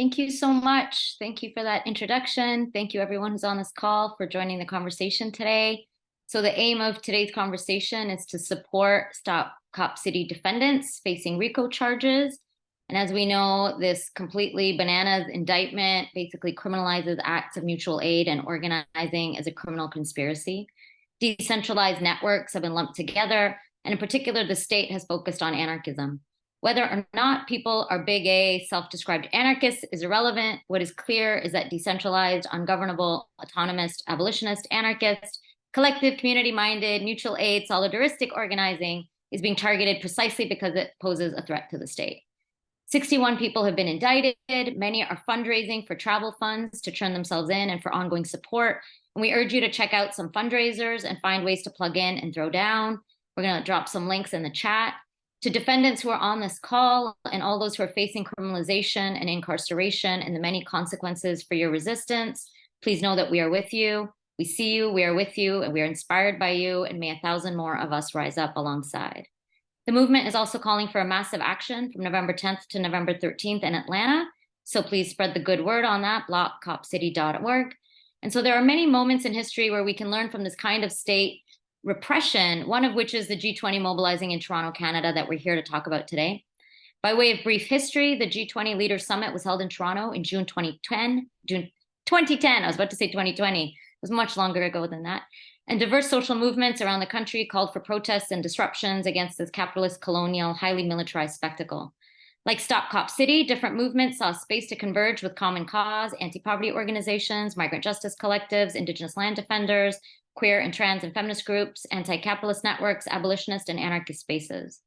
Thank you so much. Thank you for that introduction. Thank you everyone who's on this call for joining the conversation today. So the aim of today's conversation is to support Stop Cop City defendants facing RICO charges. And as we know, this completely bananas indictment basically criminalizes acts of mutual aid and organizing as a criminal conspiracy. Decentralized networks have been lumped together, and in particular, the state has focused on anarchism. Whether or not people are big A, self-described anarchists is irrelevant. What is clear is that decentralized, ungovernable, autonomous, abolitionist, anarchist, collective, community-minded, mutual aid, solidaristic organizing is being targeted precisely because it poses a threat to the state. 61 people have been indicted. Many are fundraising for travel funds to turn themselves in and for ongoing support. And we urge you to check out some fundraisers and find ways to plug in and throw down. We're going to drop some links in the chat. To defendants who are on this call and all those who are facing criminalization and incarceration and the many consequences for your resistance, please know that we are with you. We see you, we are with you, and we are inspired by you, and may 1,000 more of us rise up alongside. The movement is also calling for a massive action from November 10th to November 13th in Atlanta. So please spread the good word on that, blockcopcity.org. And so there are many moments in history where we can learn from this kind of state repression, one of which is the G20 mobilizing in Toronto, Canada, that we're here to talk about today. By way of brief history, the G20 Leaders Summit was held in Toronto in June 2010. I was about to say 2020. It was much longer ago than that. And diverse social movements around the country called for protests and disruptions against this capitalist, colonial, highly militarized spectacle. Like Stop Cop City, different movements saw space to converge with common cause, anti-poverty organizations, migrant justice collectives, Indigenous land defenders, queer and trans and feminist groups, anti-capitalist networks, abolitionist and anarchist spaces.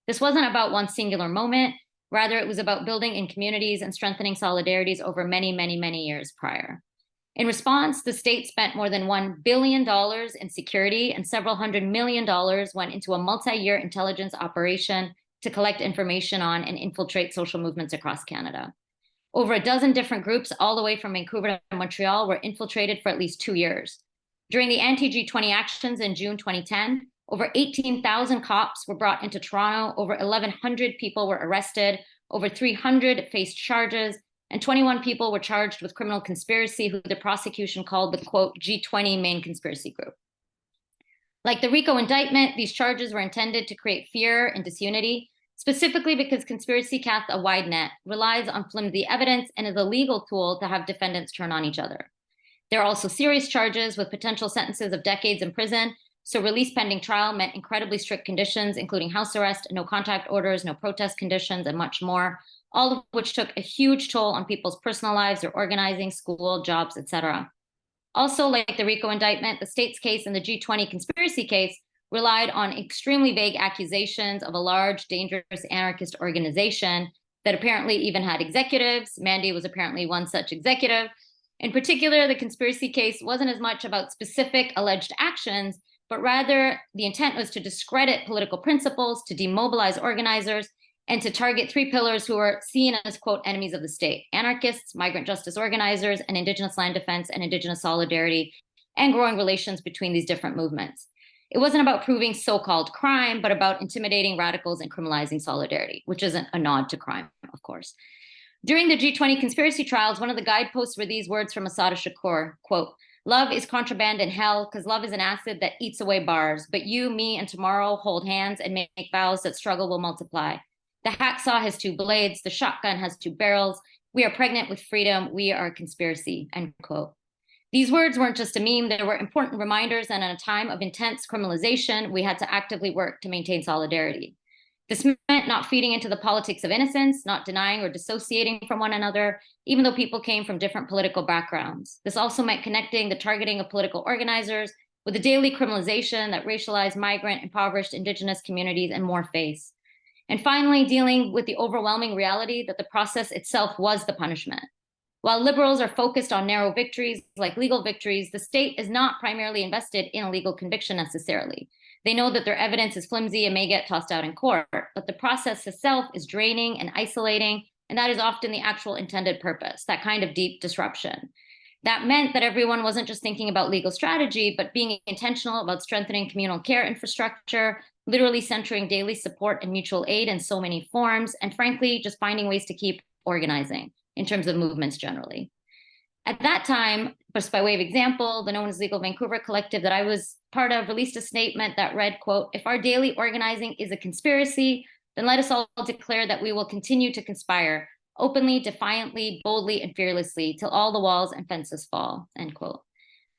This wasn't about one singular moment. Rather, it was about building in communities and strengthening solidarities over many, many, many years prior. In response, the state spent more than $1 billion in security, and several $100 million went into a multi-year intelligence operation to collect information on and infiltrate social movements across Canada. Over a dozen different groups, all the way from Vancouver to Montreal, were infiltrated for at least 2 years. During the anti-G20 actions in June 2010, over 18,000 cops were brought into Toronto, over 1,100 people were arrested, over 300 faced charges, and 21 people were charged with criminal conspiracy, who the prosecution called the, quote, G20 main conspiracy group. Like the RICO indictment, these charges were intended to create fear and disunity, specifically because conspiracy casts a wide net, relies on flimsy evidence, and is a legal tool to have defendants turn on each other. There are also serious charges with potential sentences of decades in prison, so release pending trial meant incredibly strict conditions, including house arrest, no contact orders, no protest conditions, and much more, all of which took a huge toll on people's personal lives, their organizing, school, jobs, etc. Also, like the RICO indictment, the state's case and the G20 conspiracy case relied on extremely vague accusations of a large, dangerous anarchist organization that apparently even had executives. Mandy was apparently one such executive. In particular, the conspiracy case wasn't as much about specific alleged actions, but rather the intent was to discredit political principles, to demobilize organizers, and to target 3 pillars who are seen as, quote, enemies of the state: anarchists, migrant justice organizers, and Indigenous land defense and Indigenous solidarity, and growing relations between these different movements. It wasn't about proving so-called crime, but about intimidating radicals and criminalizing solidarity, which isn't a nod to crime, of course. During the G20 conspiracy trials, one of the guideposts were these words from Assata Shakur, quote, "Love is contraband in hell because love is an acid that eats away bars. But you, me, and tomorrow hold hands and make vows that struggle will multiply. The hacksaw has 2 blades. The shotgun has 2 barrels. We are pregnant with freedom. We are a conspiracy," end quote. These words weren't just a meme. They were important reminders that in a time of intense criminalization, we had to actively work to maintain solidarity. This meant not feeding into the politics of innocence, not denying or dissociating from one another, even though people came from different political backgrounds. This also meant connecting the targeting of political organizers with the daily criminalization that racialized, migrant, impoverished, Indigenous communities and more face. And finally, dealing with the overwhelming reality that the process itself was the punishment. While liberals are focused on narrow victories like legal victories, the state is not primarily invested in a legal conviction necessarily. They know that their evidence is flimsy and may get tossed out in court, but the process itself is draining and isolating, and that is often the actual intended purpose, that kind of deep disruption. That meant that everyone wasn't just thinking about legal strategy, but being intentional about strengthening communal care infrastructure, literally centering daily support and mutual aid in so many forms, and frankly, just finding ways to keep organizing. in terms of movements generally. At that time, just by way of example, the known as Legal Vancouver Collective that I was part of released a statement that read, quote, "If our daily organizing is a conspiracy, then let us all declare that we will continue to conspire openly, defiantly, boldly, and fearlessly till all the walls and fences fall," end quote.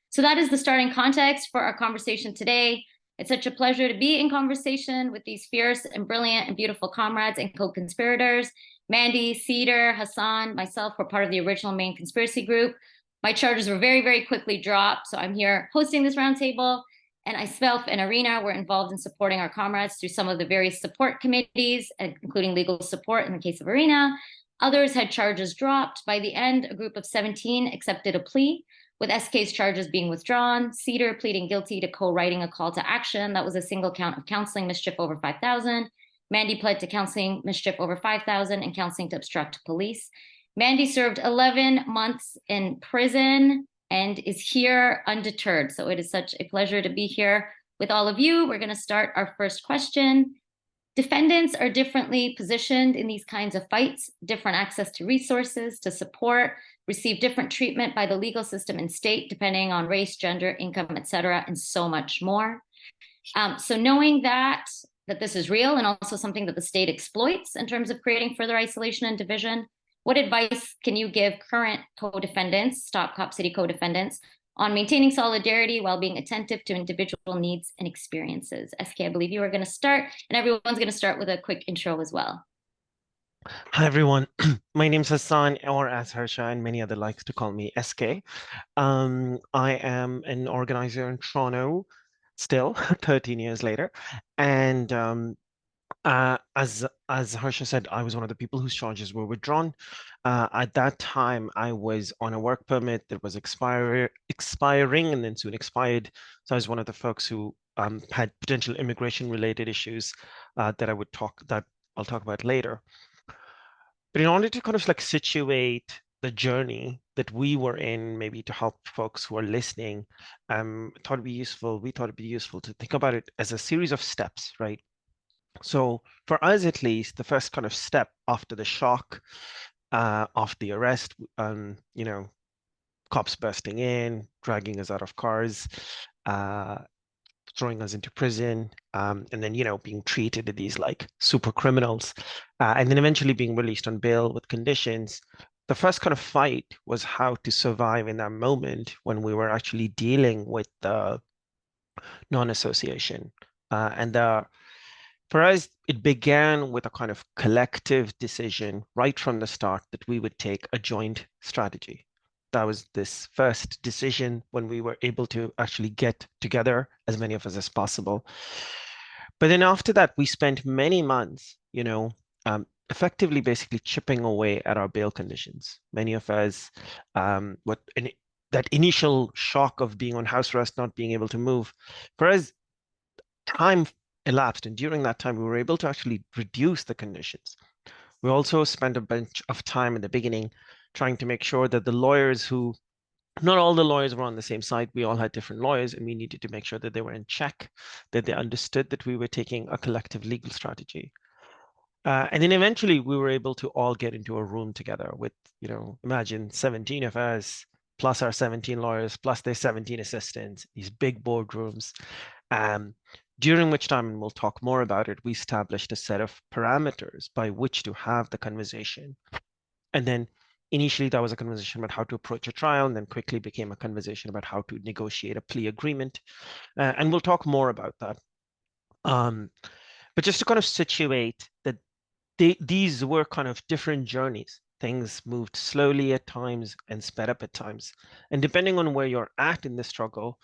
So that is the starting context for our conversation today. It's such a pleasure to be in conversation with these fierce and brilliant and beautiful comrades and co-conspirators. Mandy, Cedar, Hassan, myself were part of the original main conspiracy group. My charges were very, very quickly dropped, so I'm here hosting this roundtable. And myself and Arena were involved in supporting our comrades through some of the various support committees, including legal support in the case of Arena. Others had charges dropped. By the end, a group of 17 accepted a plea, with SK's charges being withdrawn, Cedar pleading guilty to co-writing a call to action. That was a single count of counseling mischief over 5,000. Mandy pled to counseling mischief over 5,000 and counseling to obstruct police. Mandy served 11 months in prison and is here undeterred. So it is such a pleasure to be here with all of you. We're going to start our first question. Defendants are differently positioned in these kinds of fights, different access to resources, to support, receive different treatment by the legal system and state, depending on race, gender, income, et cetera, and so much more. So knowing that this is real and also something that the state exploits in terms of creating further isolation and division, what advice can you give current co-defendants, Stop Cop City co-defendants, on maintaining solidarity while being attentive to individual needs and experiences? SK, I believe you are going to start, and everyone's going to start with a quick intro as well. Hi, everyone. My name's Hassan, or as Harsha and many other likes to call me, SK. I am an organizer in Toronto, still 13 years later. And as Harsha said, I was one of the people whose charges were withdrawn. At that time, I was on a work permit that was expiring and then soon expired. So I was one of the folks who had potential immigration-related issues that I'll talk about later. But in order to kind of like situate the journey that we were in, maybe to help folks who are listening, we thought it'd be useful to think about it as a series of steps, right? So for us, at least, the first kind of step after the shock of the arrest, cops bursting in, dragging us out of cars, throwing us into prison, and then, being treated as these like super criminals, and then eventually being released on bail with conditions. The first kind of fight was how to survive in that moment when we were actually dealing with the non-association. For us, it began with a kind of collective decision right from the start that we would take a joint strategy. That was this first decision when we were able to actually get together, as many of us as possible. But then after that, we spent many months, effectively basically chipping away at our bail conditions. Many of us, that initial shock of being on house arrest, not being able to move, for us, time elapsed. And during that time, we were able to actually reduce the conditions. We also spent a bunch of time in the beginning trying to make sure that the lawyers not all the lawyers were on the same side. We all had different lawyers, and we needed to make sure that they were in check, that they understood that we were taking a collective legal strategy. And then eventually we were able to all get into a room together with, imagine 17 of us, plus our 17 lawyers, plus their 17 assistants, these big boardrooms. During which time, and we'll talk more about it, we established a set of parameters by which to have the conversation. And then initially that was a conversation about how to approach a trial, and then quickly became a conversation about how to negotiate a plea agreement. And we'll talk more about that. But just to kind of situate that these were kind of different journeys. Things moved slowly at times and sped up at times. And depending on where you're at in the struggle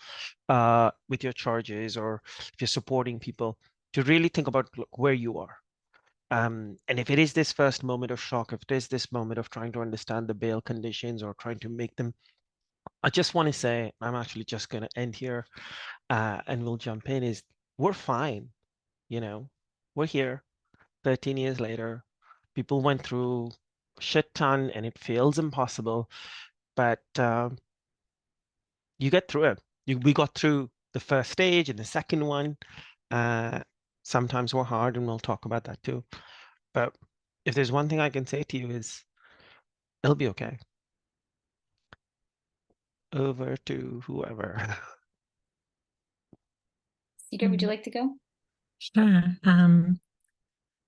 with your charges, or if you're supporting people, to really think about where you are. And if it is this first moment of shock, if it is this moment of trying to understand the bail conditions or trying to make them, I just want to say, I'm actually just going to end here and we'll jump in, is we're fine. We're here 13 years later. People went through a shit ton and it feels impossible, but you get through it. We got through the first stage and the second one. Sometimes we're hard, and we'll talk about that too. But if there's one thing I can say to you is, It'll be okay. Over to whoever. Cedar, would you like to go? Sure.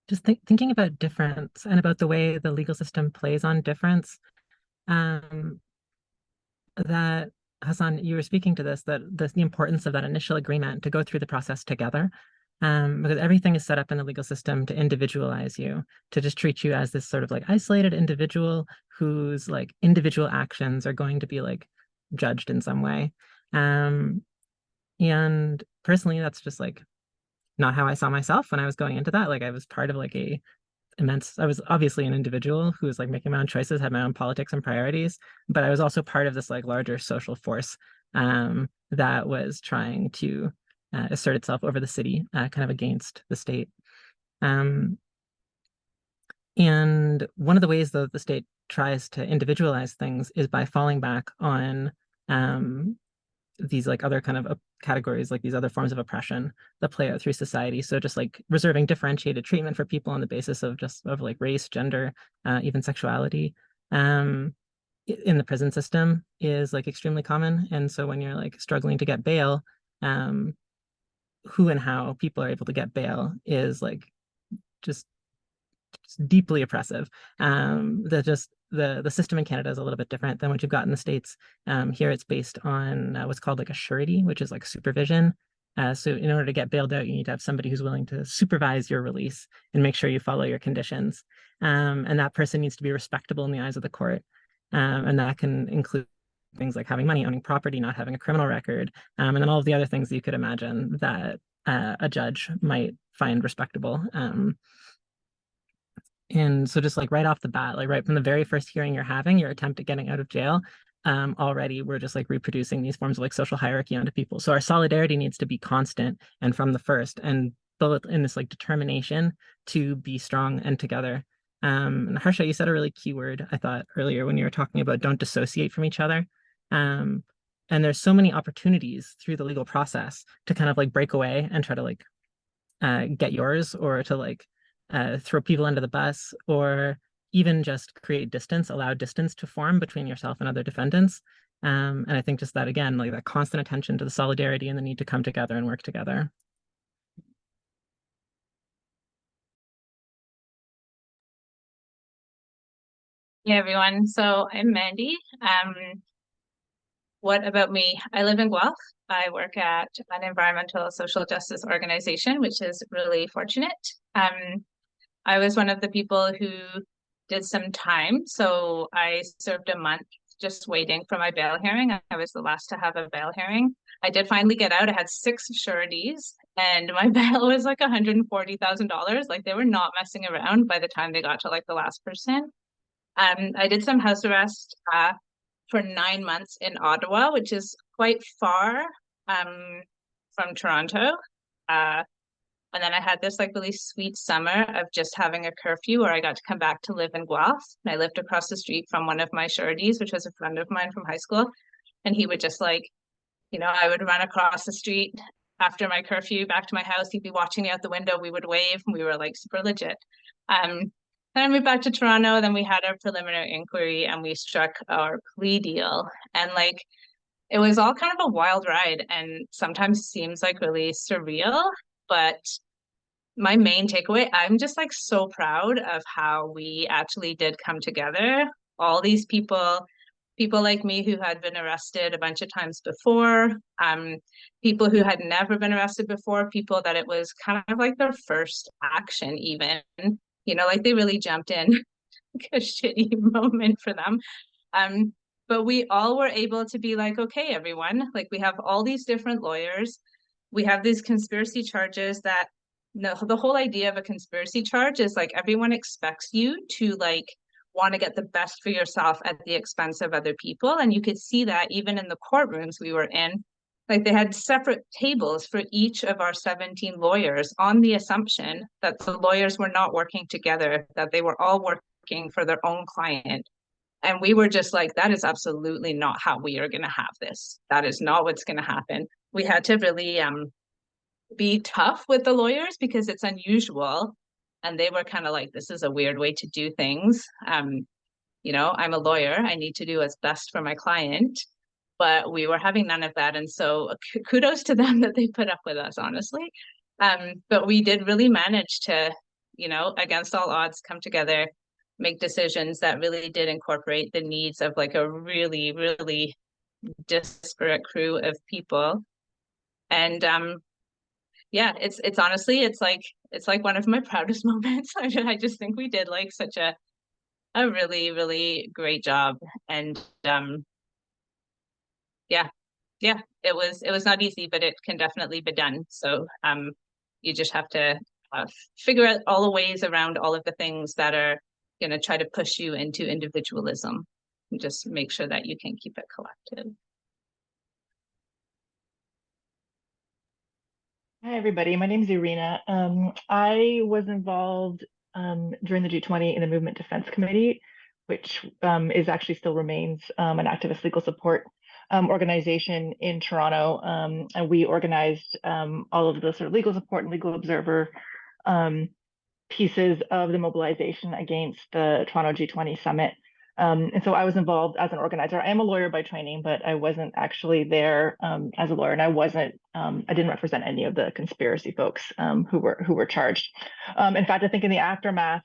Just thinking about difference and about the way the legal system plays on difference, um, that Hassan, you were speaking to this, that the importance of that initial agreement to go through the process together, because everything is set up in the legal system to individualize you, to just treat you as this sort of like isolated individual whose like individual actions are going to be like judged in some way. Um, and personally, that's just like not how I saw myself when I was going into that. Like I was part of like a I was obviously an individual who was like making my own choices, had my own politics and priorities, but I was also part of this like larger social force that was trying to assert itself over the city, kind of against the state. Um, and one of the ways that the state tries to individualize things is by falling back on um, these like other kind of categories, like these other forms of oppression that play out through society. So just like reserving differentiated treatment for people on the basis of just of like race, gender, even sexuality, in the prison system is like extremely common. And so when you're like struggling to get bail, um, who and how people are able to get bail is like just deeply oppressive. The system in Canada is a little bit different than what you've got in the States. Here it's based on what's called like a surety, which is like supervision. So in order to get bailed out, you need to have somebody who's willing to supervise your release and make sure you follow your conditions. And that person needs to be respectable in the eyes of the court. And that can include things like having money, owning property, not having a criminal record, and then all of the other things that you could imagine that a judge might find respectable. And so just like right off the bat, like right from the very first hearing you're having, your attempt at getting out of jail, already we're just like reproducing these forms of like social hierarchy onto people. So our solidarity needs to be constant and from the first, and built in this like determination to be strong and together. And Harsha, you said a really key word, I thought, earlier when you were talking about don't dissociate from each other. Um, and there's so many opportunities through the legal process to kind of like break away and try to like get yours, or to like throw people under the bus, or even just create distance, allow distance to form between yourself and other defendants. And I think just that, again, like that constant attention to the solidarity and the need to come together and work together. Hey everyone, so I'm Mandy. What about me? I live in Guelph. I work at an environmental social justice organization, which is really fortunate. I was one of the people who did some time. So I served a month just waiting for my bail hearing. I was the last to have a bail hearing. I did finally get out. I had 6 sureties and my bail was like $140,000. Like they were not messing around by the time they got to like the last person. I did some house arrest for 9 months in Ottawa, which is quite far from Toronto. And then I had this like really sweet summer of just having a curfew where I got to come back to live in Guelph. And I lived across the street from one of my sureties, which was a friend of mine from high school. And he would just like, I would run across the street after my curfew back to my house. He'd be watching me out the window. We would wave and we were like super legit. Then I moved back to Toronto. Then we had our preliminary inquiry and we struck our plea deal. And like, it was all kind of a wild ride and sometimes seems like really surreal. But my main takeaway, I'm just like so proud of how we actually did come together. All these people like me who had been arrested a bunch of times before, people who had never been arrested before, people that it was kind of like their first action even, like they really jumped in like a shitty moment for them. But we all were able to be like, okay, everyone, like we have all these different lawyers. We have these conspiracy charges that no, the whole idea of a conspiracy charge is like everyone expects you to like want to get the best for yourself at the expense of other people. And you could see that even in the courtrooms we were in. Like they had separate tables for each of our 17 lawyers on the assumption that the lawyers were not working together, that they were all working for their own client. And we were just like, that is absolutely not how we are going to have this. That is not what's going to happen. We had to really be tough with the lawyers because it's unusual. And they were kind of like, this is a weird way to do things. you know, I'm a lawyer, I need to do what's best for my client, but we were having none of that. And so kudos to them that they put up with us, honestly. But we did really manage to, you know, against all odds, come together, make decisions that really did incorporate the needs of like a really, really disparate crew of people. And yeah, it's honestly, it's like one of my proudest moments. I just think we did like such a really, really great job. And yeah, it was not easy, but it can definitely be done. So you just have to figure out all the ways around all of the things that are going to try to push you into individualism, and just make sure that you can keep it collective. Hi, everybody. My name is Irina. I was involved during the G20 in the Movement Defense Committee, which is actually still remains an activist legal support organization in Toronto. And we organized all of the sort of legal support and legal observer pieces of the mobilization against the Toronto G20 summit. And so I was involved as an organizer. I am a lawyer by training, but I wasn't actually there as a lawyer, and I didn't represent any of the conspiracy folks who were charged. In fact, I think in the aftermath,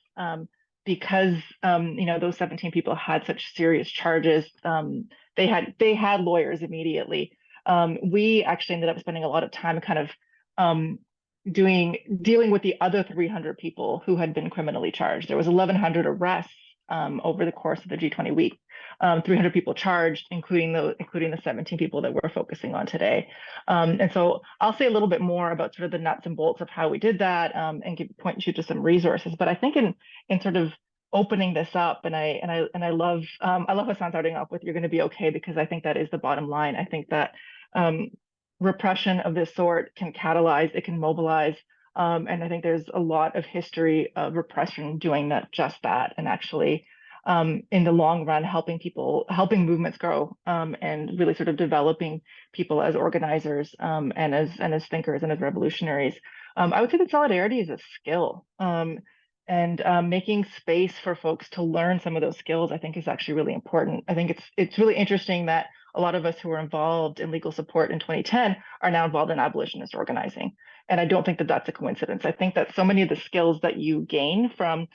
because you know, those 17 people had such serious charges, they had lawyers immediately. We actually ended up spending a lot of time kind of dealing with the other 300 people who had been criminally charged. There was 1,100 arrests over the course of the G20 week, 300 people charged, including the 17 people that we're focusing on today. And so I'll say a little bit more about sort of the nuts and bolts of how we did that, and point you to some resources. But I think in sort of opening this up, and I love Hassan starting off with "you're going to be okay," because I think that is the bottom line. I think that repression of this sort can catalyze, it can mobilize. And I think there's a lot of history of repression doing just that, and actually, in the long run, helping movements grow, and really sort of developing people as organizers, and as thinkers and as revolutionaries. I would say that solidarity is a skill, and making space for folks to learn some of those skills, I think, is actually really important. I think it's really interesting that a lot of us who were involved in legal support in 2010 are now involved in abolitionist organizing. And I don't think that that's a coincidence. I think that so many of the skills that you gain from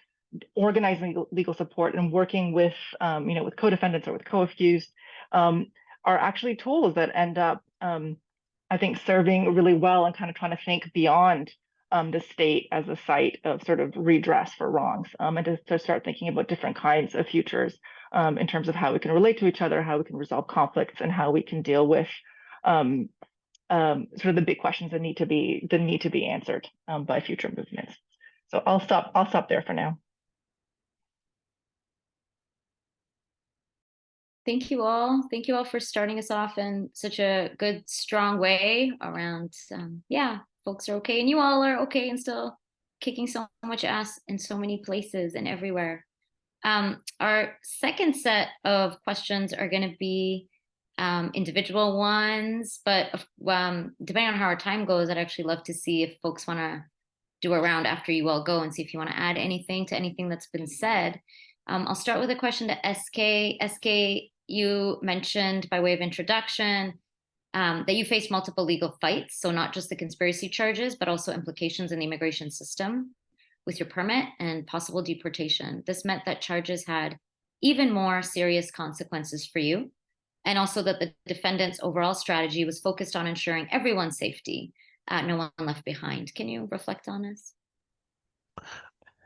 organizing legal support and working with, you know, with co-defendants or with co-accused, are actually tools that end up, I think, serving really well and kind of trying to think beyond the state as a site of sort of redress for wrongs, and to start thinking about different kinds of futures, in terms of how we can relate to each other, how we can resolve conflicts, and how we can deal with sort of the big questions that need to be answered by future movements. So I'll stop there for now. Thank you all. Thank you all for starting us off in such a good, strong way around, yeah, folks are okay, and you all are okay and still kicking so much ass in so many places and everywhere. Our second set of questions are going to be individual ones, but depending on how our time goes, I'd actually love to see if folks want to do a round after you all go and see if you want to add anything to anything that's been said. I'll start with a question to SK. SK, you mentioned by way of introduction that you faced multiple legal fights, so not just the conspiracy charges, but also implications in the immigration system with your permit and possible deportation. This meant that charges had even more serious consequences for you, and also that the defendant's overall strategy was focused on ensuring everyone's safety, no one left behind. Can you reflect on this?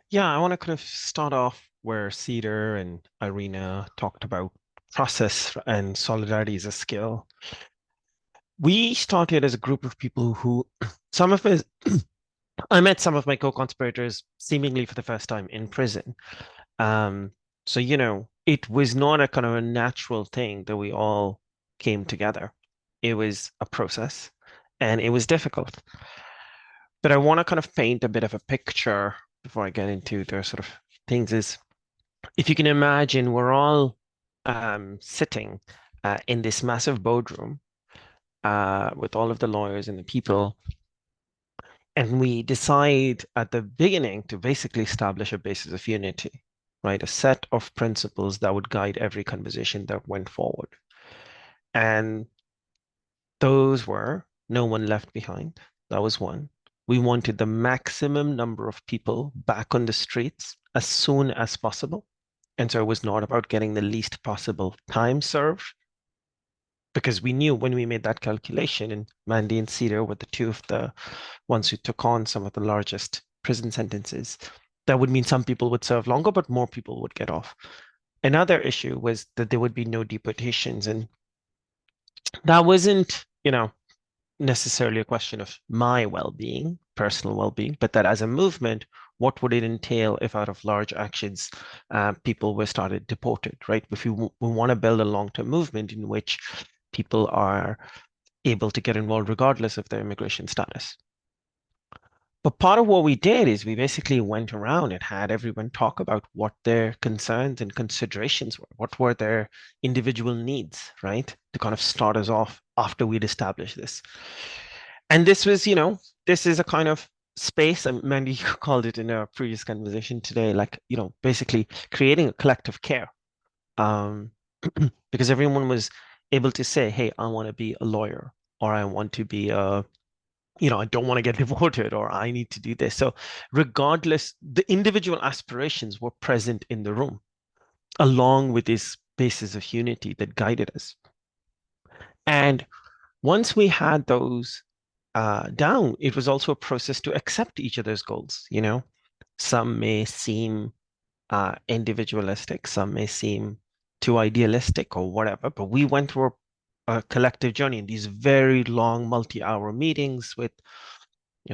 Yeah, I want to kind of start off where Cedar and Irina talked about process and solidarity as a skill. We started as a group of people who, I met some of my co-conspirators seemingly for the first time in prison. So, you know, it was not a kind of a natural thing that we all came together. It was a process, and it was difficult. But I want to kind of paint a bit of a picture before I get into the sort of things. Is if you can imagine, we're all sitting in this massive boardroom with all of the lawyers and the people, and we decide at the beginning to basically establish a basis of unity. right? A set of principles that would guide every conversation that went forward. And those were no one left behind. That was one. We wanted the maximum number of people back on the streets as soon as possible. And so it was not about getting the least possible time served, because we knew when we made that calculation, and Mandy and Cedar were the two of the ones who took on some of the largest prison sentences, that would mean some people would serve longer, but more people would get off. Another issue was that there would be no deportations. And that wasn't, necessarily a question of my well-being, personal well-being, but that as a movement, what would it entail if out of large actions, people were started deported, right? If we want to build a long-term movement in which people are able to get involved regardless of their immigration status. But part of what we did is we basically went around and had everyone talk about what their concerns and considerations were. What were their individual needs, right? To kind of start us off after we'd established this. And this was, this is a kind of space, and Mandy called it in a previous conversation today, like, basically creating a collective care. Because everyone was able to say, hey, I want to be a lawyer, or I want to be a I don't want to get deported, or I need to do this. So regardless, the individual aspirations were present in the room, along with these bases of unity that guided us. And once we had those down, it was also a process to accept each other's goals. Some may seem individualistic, some may seem too idealistic or whatever, but we went through a collective journey in these very long multi-hour meetings with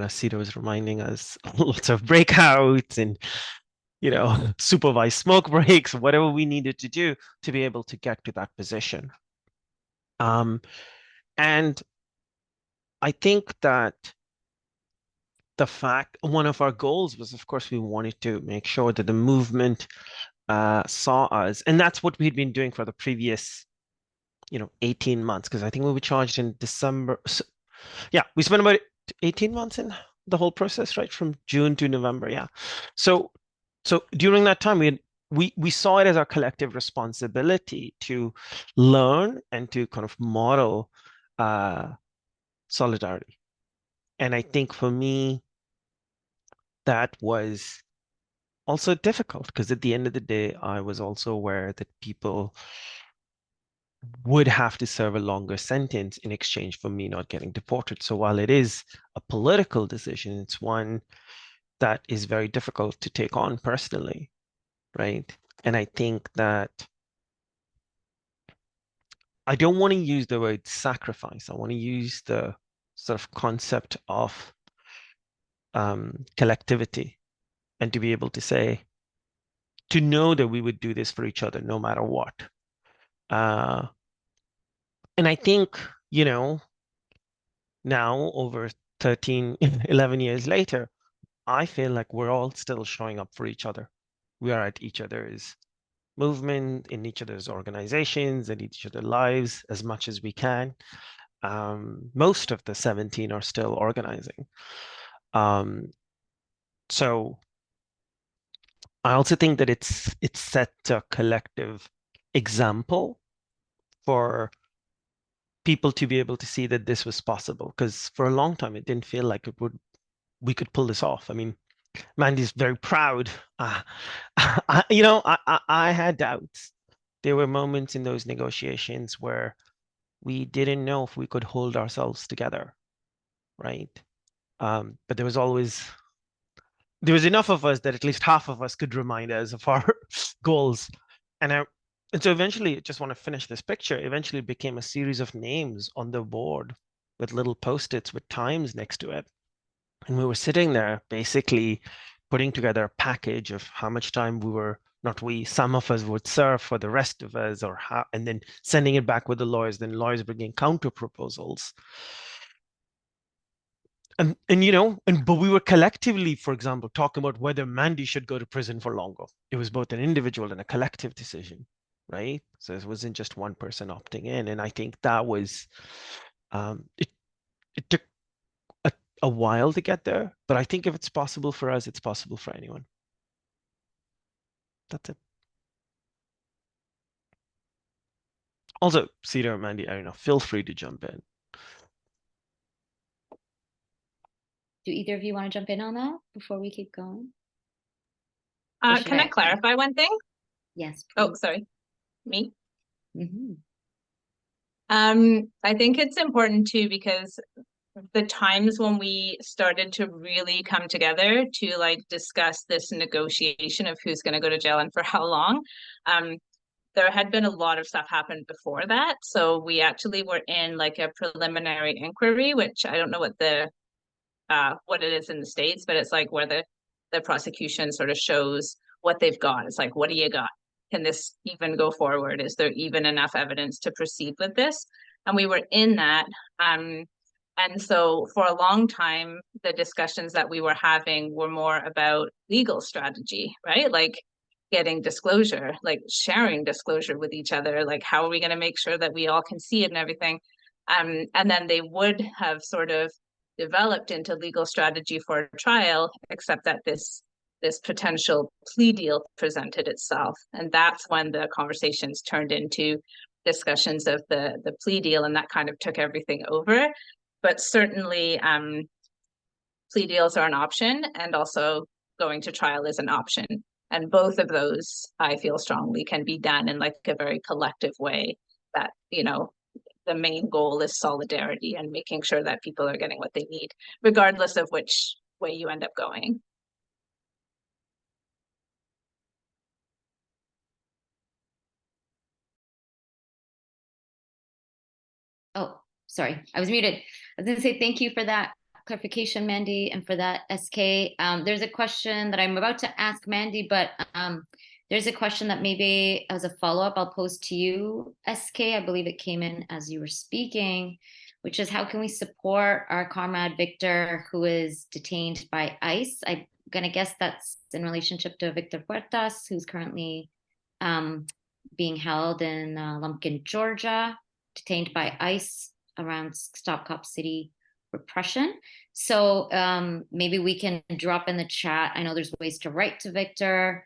Cedar was reminding us lots of breakouts and, supervised smoke breaks, whatever we needed to do to be able to get to that position. And I think that one of our goals was, of course, we wanted to make sure that the movement saw us, and that's what we'd been doing for the previous, 18 months, because I think we were charged in December. So, yeah, we spent about 18 months in the whole process, right? From June to November. Yeah. So during that time, we saw it as our collective responsibility to learn and to kind of model solidarity. And I think for me, that was also difficult, because at the end of the day, I was also aware that people would have to serve a longer sentence in exchange for me not getting deported. So while it is a political decision, it's one that is very difficult to take on personally, right? And I think that I don't want to use the word sacrifice. I want to use the sort of concept of collectivity, and to be able to say, to know that we would do this for each other no matter what. And I think, now over 13, 11 years later, I feel like we're all still showing up for each other. We are at each other's movement, in each other's organizations, in each other's lives as much as we can. Most of the 17 are still organizing. So I also think that it's set a collective example for people to be able to see that this was possible, because for a long time it didn't feel like we could pull this off. I mean, Mandy's very proud. I had doubts. There were moments in those negotiations where we didn't know if we could hold ourselves together, right? But there was enough of us that at least half of us could remind us of our goals. And so eventually, I just want to finish this picture. Eventually, it became a series of names on the board with little post-its with times next to it. And we were sitting there basically putting together a package of how much time some of us would serve for the rest of us, and then sending it back with the lawyers, then lawyers bringing counter proposals. But we were collectively, for example, talking about whether Mandy should go to prison for longer. It was both an individual and a collective decision, right? So it wasn't just one person opting in. And I think that was, it took a while to get there, but I think if it's possible for us, it's possible for anyone. That's it. Also, Cedar, Mandy, I don't know, feel free to jump in. Do either of you want to jump in on that before we keep going? Or should Can I clarify one thing? Yes, Oh, please. sorry. Me? Mhm. I think it's important too, because the times when we started to really come together to like discuss this negotiation of who's going to go to jail and for how long, there had been a lot of stuff happen before that. So we actually were in like a preliminary inquiry, which I don't know what it is in the States, but it's like where the prosecution sort of shows what they've got. It's like, what do you got? Can this even go forward? Is there even enough evidence to proceed with this? And we were in that. And so for a long time, the discussions that we were having were more about legal strategy, right? Like getting disclosure, like sharing disclosure with each other, like how are we going to make sure that we all can see it and everything. And then they would have sort of developed into legal strategy for a trial, except that this potential plea deal presented itself. And that's when the conversations turned into discussions of the plea deal, and that kind of took everything over. But certainly plea deals are an option, and also going to trial is an option. And both of those, I feel strongly, can be done in like a very collective way that, you know, the main goal is solidarity and making sure that people are getting what they need, regardless of which way you end up going. Oh, sorry, I was muted. I was going to say thank you for that clarification, Mandy, and for that, SK. There's a question that I'm about to ask Mandy, but there's a question that maybe as a follow-up I'll pose to you, SK. I believe it came in as you were speaking, which is how can we support our comrade Victor, who is detained by ICE? I'm going to guess that's in relationship to Victor Puertas, who's currently being held in Lumpkin, Georgia, detained by ICE around Stop Cop City repression. So maybe we can drop in the chat. I know there's ways to write to Victor,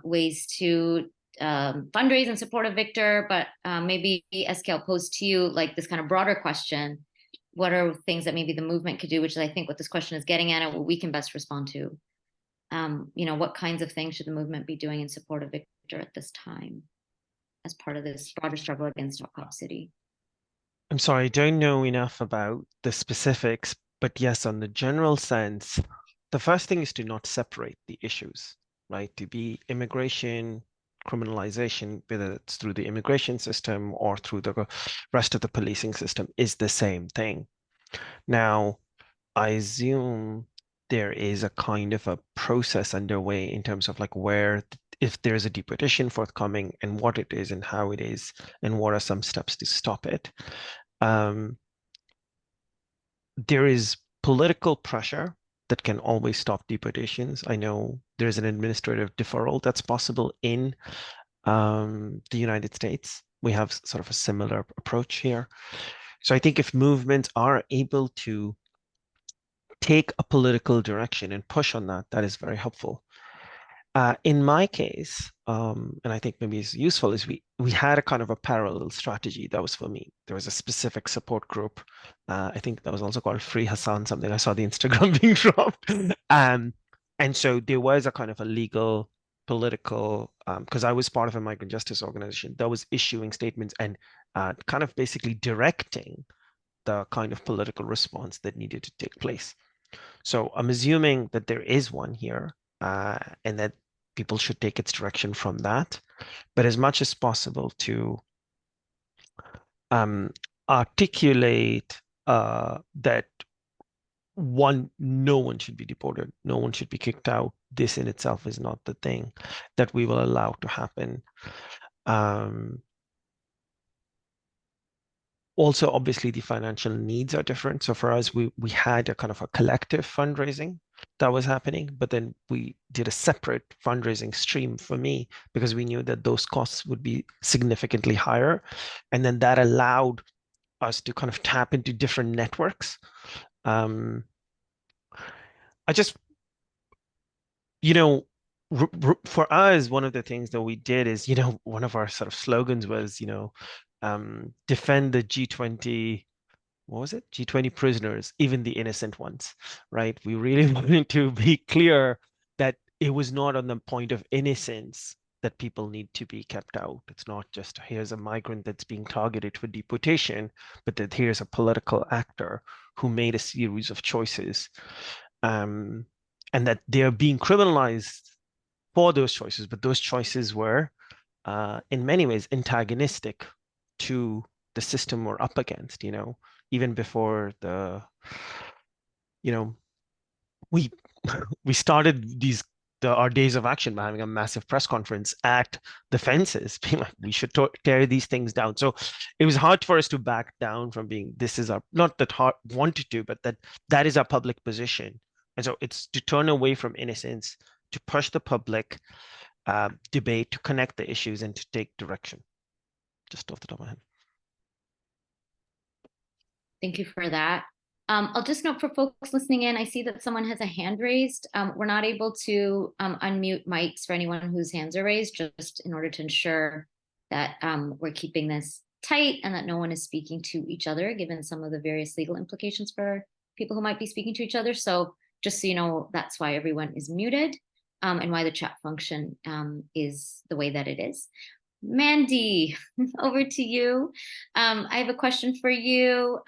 ways to fundraise in support of Victor, but maybe SK, I'll pose to you like this kind of broader question. What are things that maybe the movement could do, which is I think what this question is getting at and what we can best respond to. You know, what kinds of things should the movement be doing in support of Victor at this time as part of this broader struggle against Stop Cop City? I'm sorry, I don't know enough about the specifics, but yes, on the general sense, the first thing is to not separate the issues, right? To be immigration, criminalization, whether it's through the immigration system or through the rest of the policing system, is the same thing. Now, I assume there is a kind of a process underway in terms of like where, if there's a deportation forthcoming and what it is and how it is, and what are some steps to stop it. There is political pressure that can always stop deportations. I know there's an administrative deferral that's possible in the United States. We have sort of a similar approach here. So I think if movements are able to take a political direction and push on that, that is very helpful. In my case, and I think maybe it's useful, is we had a kind of a parallel strategy that was for me. There was a specific support group. I think that was also called Free Hassan, something I saw the Instagram being dropped. And so there was a kind of a legal, political, because I was part of a migrant justice organization that was issuing statements and kind of basically directing the kind of political response that needed to take place. So I'm assuming that there is one here, and that people should take its direction from that, but as much as possible to articulate that no one should be deported, no one should be kicked out. This in itself is not the thing that we will allow to happen. Also, obviously, the financial needs are different. So for us, we had a kind of a collective fundraising that was happening, but then we did a separate fundraising stream for me because we knew that those costs would be significantly higher. And then that allowed us to kind of tap into different networks. I just, you know, For us, one of the things that we did is, one of our sort of slogans was, defend the G20, what was it? G20 prisoners, even the innocent ones, right? We really wanted to be clear that it was not on the point of innocence that people need to be kept out. It's not just here's a migrant that's being targeted for deportation, but that here's a political actor who made a series of choices, and that they're being criminalized for those choices, but those choices were in many ways antagonistic to the system we're up against, even before we we started our days of action by having a massive press conference at the fences, being like, we should tear these things down. So it was hard for us to back down from being, this is our, not that hard wanted to, but that is our public position. And so it's to turn away from innocence, to push the public debate, to connect the issues, and to take direction. Just off the top of my head. Thank you for that. I'll just note for folks listening in, I see that someone has a hand raised. We're not able to unmute mics for anyone whose hands are raised, just in order to ensure that we're keeping this tight and that no one is speaking to each other, given some of the various legal implications for people who might be speaking to each other. So just so you know, that's why everyone is muted, and why the chat function is the way that it is. Mandy, over to you. I have a question for you.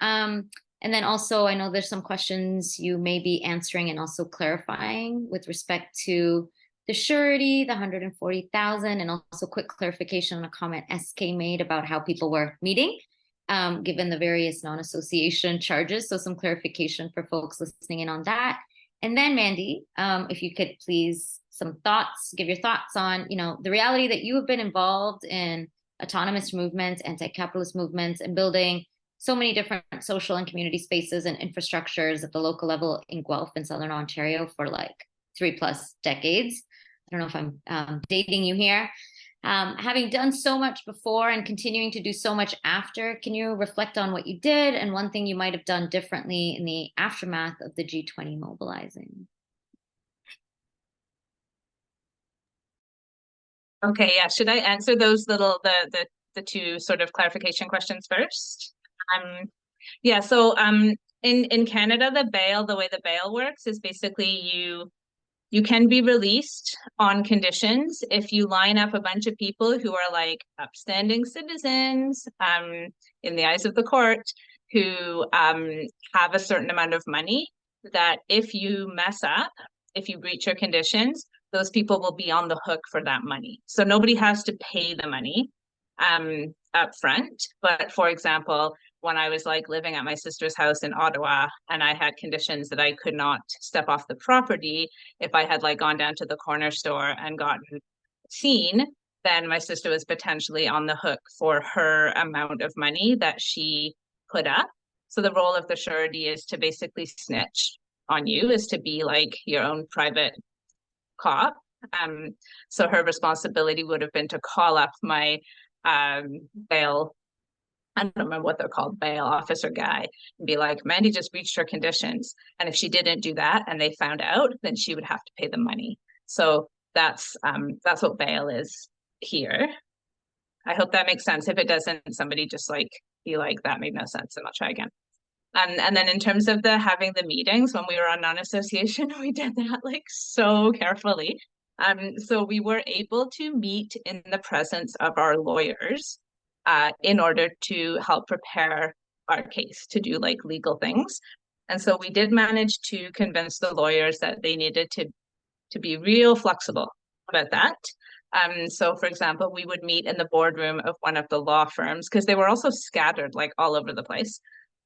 And then also, I know there's some questions you may be answering and also clarifying with respect to the surety, the 140,000, and also quick clarification on a comment SK made about how people were meeting, given the various non-association charges. So some clarification for folks listening in on that. And then Mandy, if you could please give your thoughts on, the reality that you have been involved in autonomous movements, anti-capitalist movements, and building so many different social and community spaces and infrastructures at the local level in Guelph and Southern Ontario for like 3+ decades. I don't know if I'm dating you here. Having done so much before and continuing to do so much after, can you reflect on what you did and one thing you might have done differently in the aftermath of the G20 mobilizing? Okay, yeah. Should I answer those the two sort of clarification questions first? Yeah, so in Canada, the way the bail works is basically you can be released on conditions if you line up a bunch of people who are like upstanding citizens in the eyes of the court, who have a certain amount of money, that if you mess up, if you breach your conditions, those people will be on the hook for that money. So nobody has to pay the money up front. But for example, when I was like living at my sister's house in Ottawa and I had conditions that I could not step off the property, if I had like gone down to the corner store and gotten seen, then my sister was potentially on the hook for her amount of money that she put up. So the role of the surety is to basically snitch on you, is to be like your own private cop. So her responsibility would have been to call up my bail, I don't remember what they're called, bail officer guy, and be like, Mandy just breached her conditions. And if she didn't do that and they found out, then she would have to pay the money. So that's what bail is here. I hope that makes sense. If it doesn't, somebody just like be like, that made no sense, and I'll try again. And then in terms of having the meetings, when we were on non-association, we did that like so carefully. So we were able to meet in the presence of our lawyers in order to help prepare our case to do like legal things. And so we did manage to convince the lawyers that they needed to be real flexible about that. So for example, we would meet in the boardroom of one of the law firms, because they were also scattered like all over the place.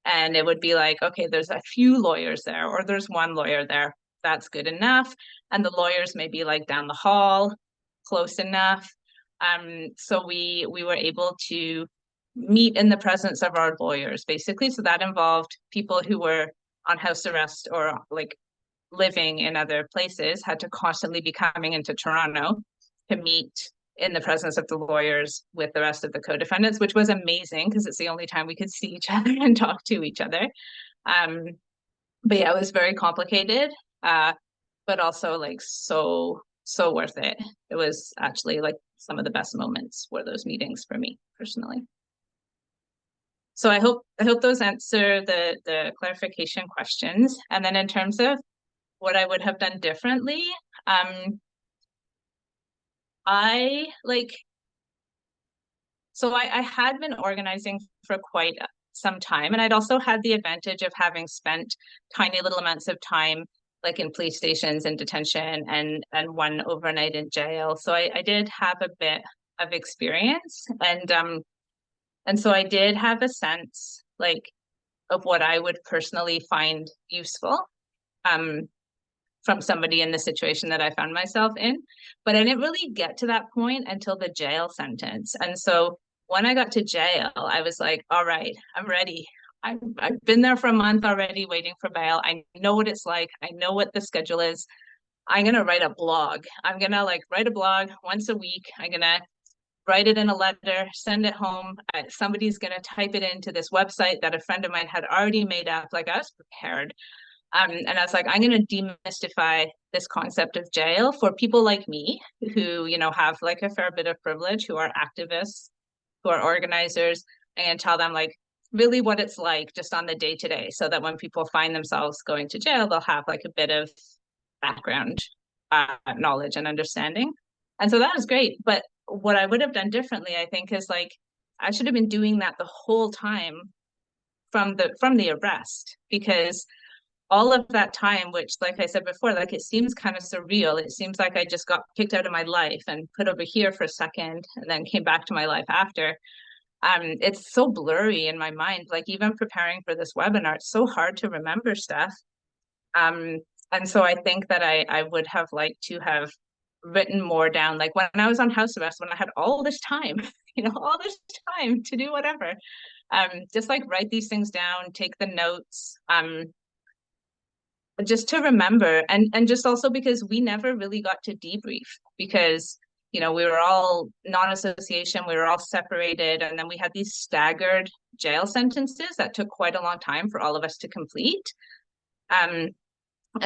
And it would be like, okay, there's a few lawyers there, or there's one lawyer there. That's good enough. And the lawyers may be like down the hall, close enough. So we were able to meet in the presence of our lawyers, basically. So that involved people who were on house arrest or like living in other places, had to constantly be coming into Toronto to meet in the presence of the lawyers with the rest of the co-defendants, which was amazing because it's the only time we could see each other and talk to each other. But yeah, it was very complicated, but also like so so worth it. It was actually like some of the best moments were those meetings for me personally. So I hope those answer the clarification questions. And then in terms of what I would have done differently, I had been organizing for quite some time, and I'd also had the advantage of having spent tiny little amounts of time like in police stations and detention and one overnight in jail. So I did have a bit of experience, and so I did have a sense like of what I would personally find useful from somebody in the situation that I found myself in. But I didn't really get to that point until the jail sentence. And so when I got to jail, I was like, all right, I'm ready. I've been there for a month already waiting for bail. I know what it's like. I know what the schedule is. I'm going to write a blog. I'm going to write a blog once a week. I'm going to write it in a letter, send it home. Somebody's going to type it into this website that a friend of mine had already made up. Like, I was prepared. And I was like, I'm going to demystify this concept of jail for people like me who, have like a fair bit of privilege, who are activists, who are organizers, and tell them like really what it's like just on the day-to-day, so that when people find themselves going to jail, they'll have like a bit of background knowledge and understanding. And so that was great. But what I would have done differently, I think, is like I should have been doing that the whole time from the arrest, because all of that time, which, like I said before, like it seems kind of surreal. It seems like I just got kicked out of my life and put over here for a second and then came back to my life after. It's so blurry in my mind. Like even preparing for this webinar, it's so hard to remember stuff. And so I think that I would have liked to have written more down. Like when I was on house arrest, when I had all this time, all this time to do whatever, just like write these things down, take the notes, just to remember, and just also because we never really got to debrief, because we were all non-association, we were all separated, and then we had these staggered jail sentences that took quite a long time for all of us to complete. And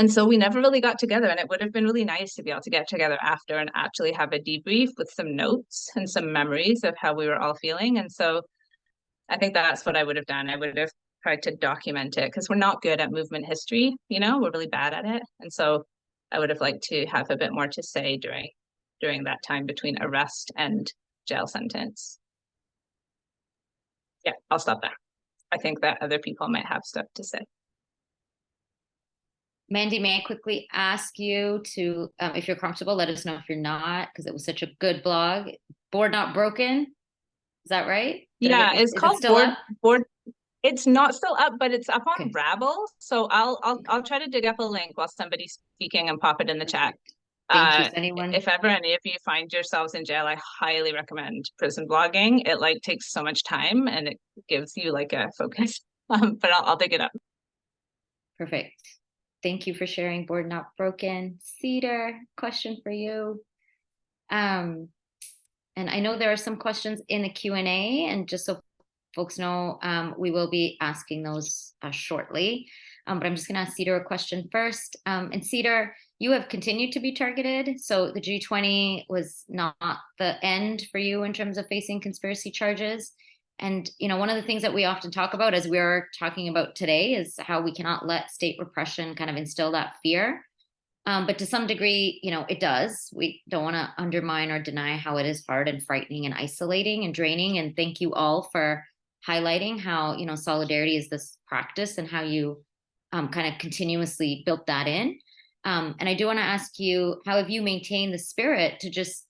so we never really got together, and it would have been really nice to be able to get together after and actually have a debrief with some notes and some memories of how we were all feeling. And so I think that's what I would have done. I would have tried to document it, because we're not good at movement history, we're really bad at it. And so I would have liked to have a bit more to say during that time between arrest and jail sentence. Yeah, I'll stop there. I think that other people might have stuff to say. Mandy, may I quickly ask you to, if you're comfortable, let us know if you're not, because it was such a good blog. Board Not Broken, is that right? Yeah, it's called Board. It's not still up, but it's up on Rabble. So I'll try to dig up a link while somebody's speaking and pop it in the chat. Thank you. Anyone? If ever any of you find yourselves in jail, I highly recommend prison blogging. It takes so much time and it gives you like a focus. But I'll dig it up. Perfect. Thank you for sharing Board Not Broken. Cedar, question for you. And I know there are some questions in the Q&A, and just so folks know, we will be asking those shortly. But I'm just going to ask Cedar a question first. And Cedar, you have continued to be targeted. So the G20 was not the end for you in terms of facing conspiracy charges. And, one of the things that we often talk about, as we're talking about today, is how we cannot let state repression kind of instill that fear. But to some degree, it does. We don't want to undermine or deny how it is hard and frightening and isolating and draining. And thank you all for highlighting how, solidarity is this practice and how you kind of continuously built that in. And I do want to ask you, how have you maintained the spirit to just,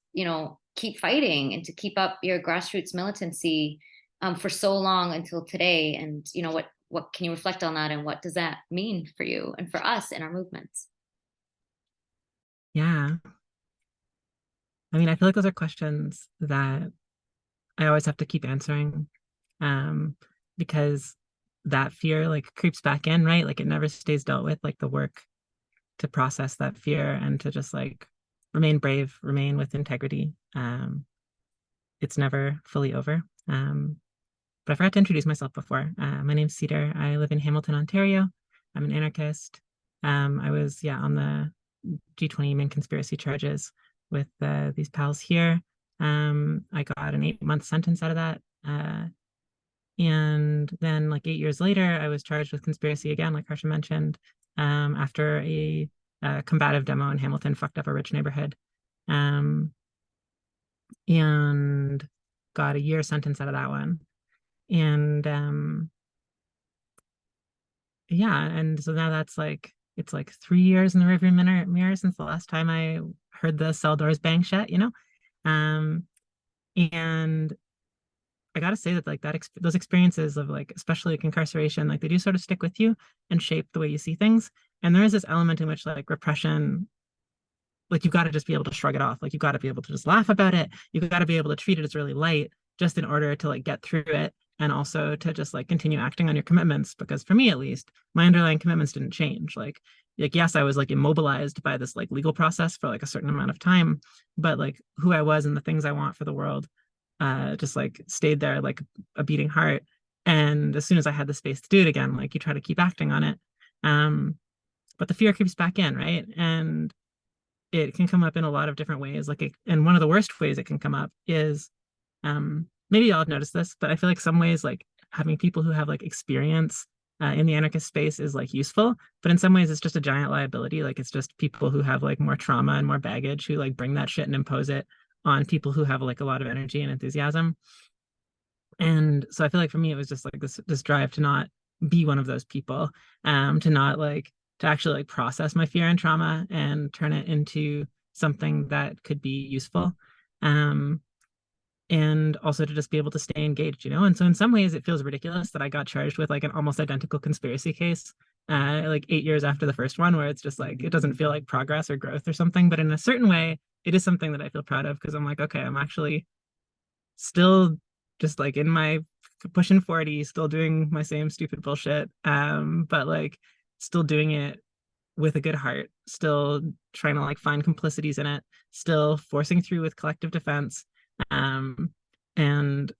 keep fighting and to keep up your grassroots militancy for so long until today? And, what can you reflect on that? And what does that mean for you and for us in our movements? Yeah. I mean, I feel like those are questions that I always have to keep answering, because that fear like creeps back in, right? Like it never stays dealt with, like the work to process that fear and to just like remain brave, remain with integrity. It's never fully over. But I forgot to introduce myself before. My name's Cedar. I live in Hamilton, Ontario. I'm an anarchist. I was on the G20 main conspiracy charges with these pals here. I got an 8-month sentence out of that. And then like 8 years later, I was charged with conspiracy again, like Harsha mentioned, after a combative demo in Hamilton fucked up a rich neighborhood. And got a year sentence out of that one. And yeah, and so now that's like, it's like 3 years in the rearview mirror since the last time I heard the cell doors bang shut, you know? And I gotta say that like those experiences of like, especially like incarceration, like they do sort of stick with you and shape the way you see things. And there is this element in which like repression, like you've got to just be able to shrug it off. Like you've got to be able to just laugh about it. You've got to be able to treat it as really light just in order to like get through it, and also to just like continue acting on your commitments. Because for me at least, my underlying commitments didn't change. Like yes, I was like immobilized by this like legal process for like a certain amount of time, but like who I was and the things I want for the world just like stayed there like a beating heart. And as soon as I had the space to do it again, like you try to keep acting on it. But the fear creeps back in, right? And it can come up in a lot of different ways. And one of the worst ways it can come up is, maybe y'all have noticed this, but I feel like some ways like having people who have like experience in the anarchist space is like useful, but in some ways it's just a giant liability. Like it's just people who have like more trauma and more baggage who like bring that shit and impose it on people who have like a lot of energy and enthusiasm. And so I feel like for me it was just like this drive to not be one of those people, to not like to actually like process my fear and trauma and turn it into something that could be useful. And also to just be able to stay engaged, you know? And so in some ways it feels ridiculous that I got charged with like an almost identical conspiracy case, like 8 years after the first one, where it's just like, it doesn't feel like progress or growth or something. But in a certain way, it is something that I feel proud of, because I'm like, okay, I'm actually still just like in my pushing 40, still doing my same stupid bullshit, but like still doing it with a good heart, still trying to like find complicities in it, still forcing through with collective defense. And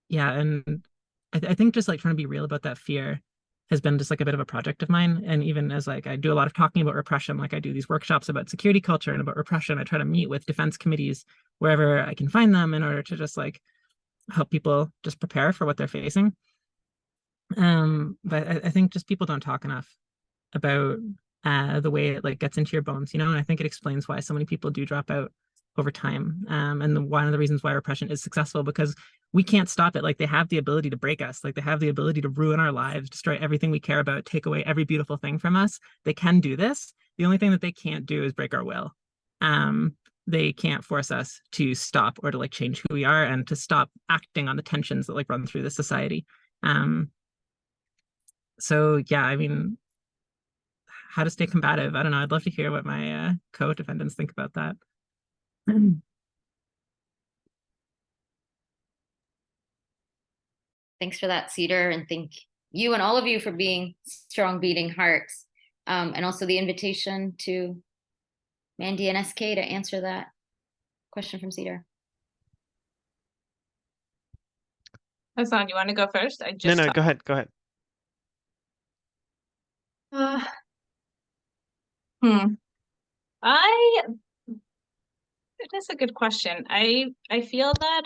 yeah, and I think just like trying to be real about that fear has been just like a bit of a project of mine. And even as like I do a lot of talking about repression, like I do these workshops about security culture and about repression, I try to meet with defense committees wherever I can find them in order to just like help people just prepare for what they're facing. But I think just people don't talk enough about the way it like gets into your bones, you know? And I think it explains why so many people do drop out over time. And one of the reasons why repression is successful, because we can't stop it. Like they have the ability to break us. Like they have the ability to ruin our lives, destroy everything we care about, take away every beautiful thing from us. They can do this. The only thing that they can't do is break our will. They can't force us to stop or to like change who we are and to stop acting on the tensions that like run through this society. So yeah, I mean, how to stay combative. I don't know. I'd love to hear what my co-defendants think about that. Thanks for that, Cedar, and thank you and all of you for being strong beating hearts, and also the invitation to Mandy and SK to answer that question from Cedar. Hassan, you want to go first? No, go ahead. That's a good question. I feel that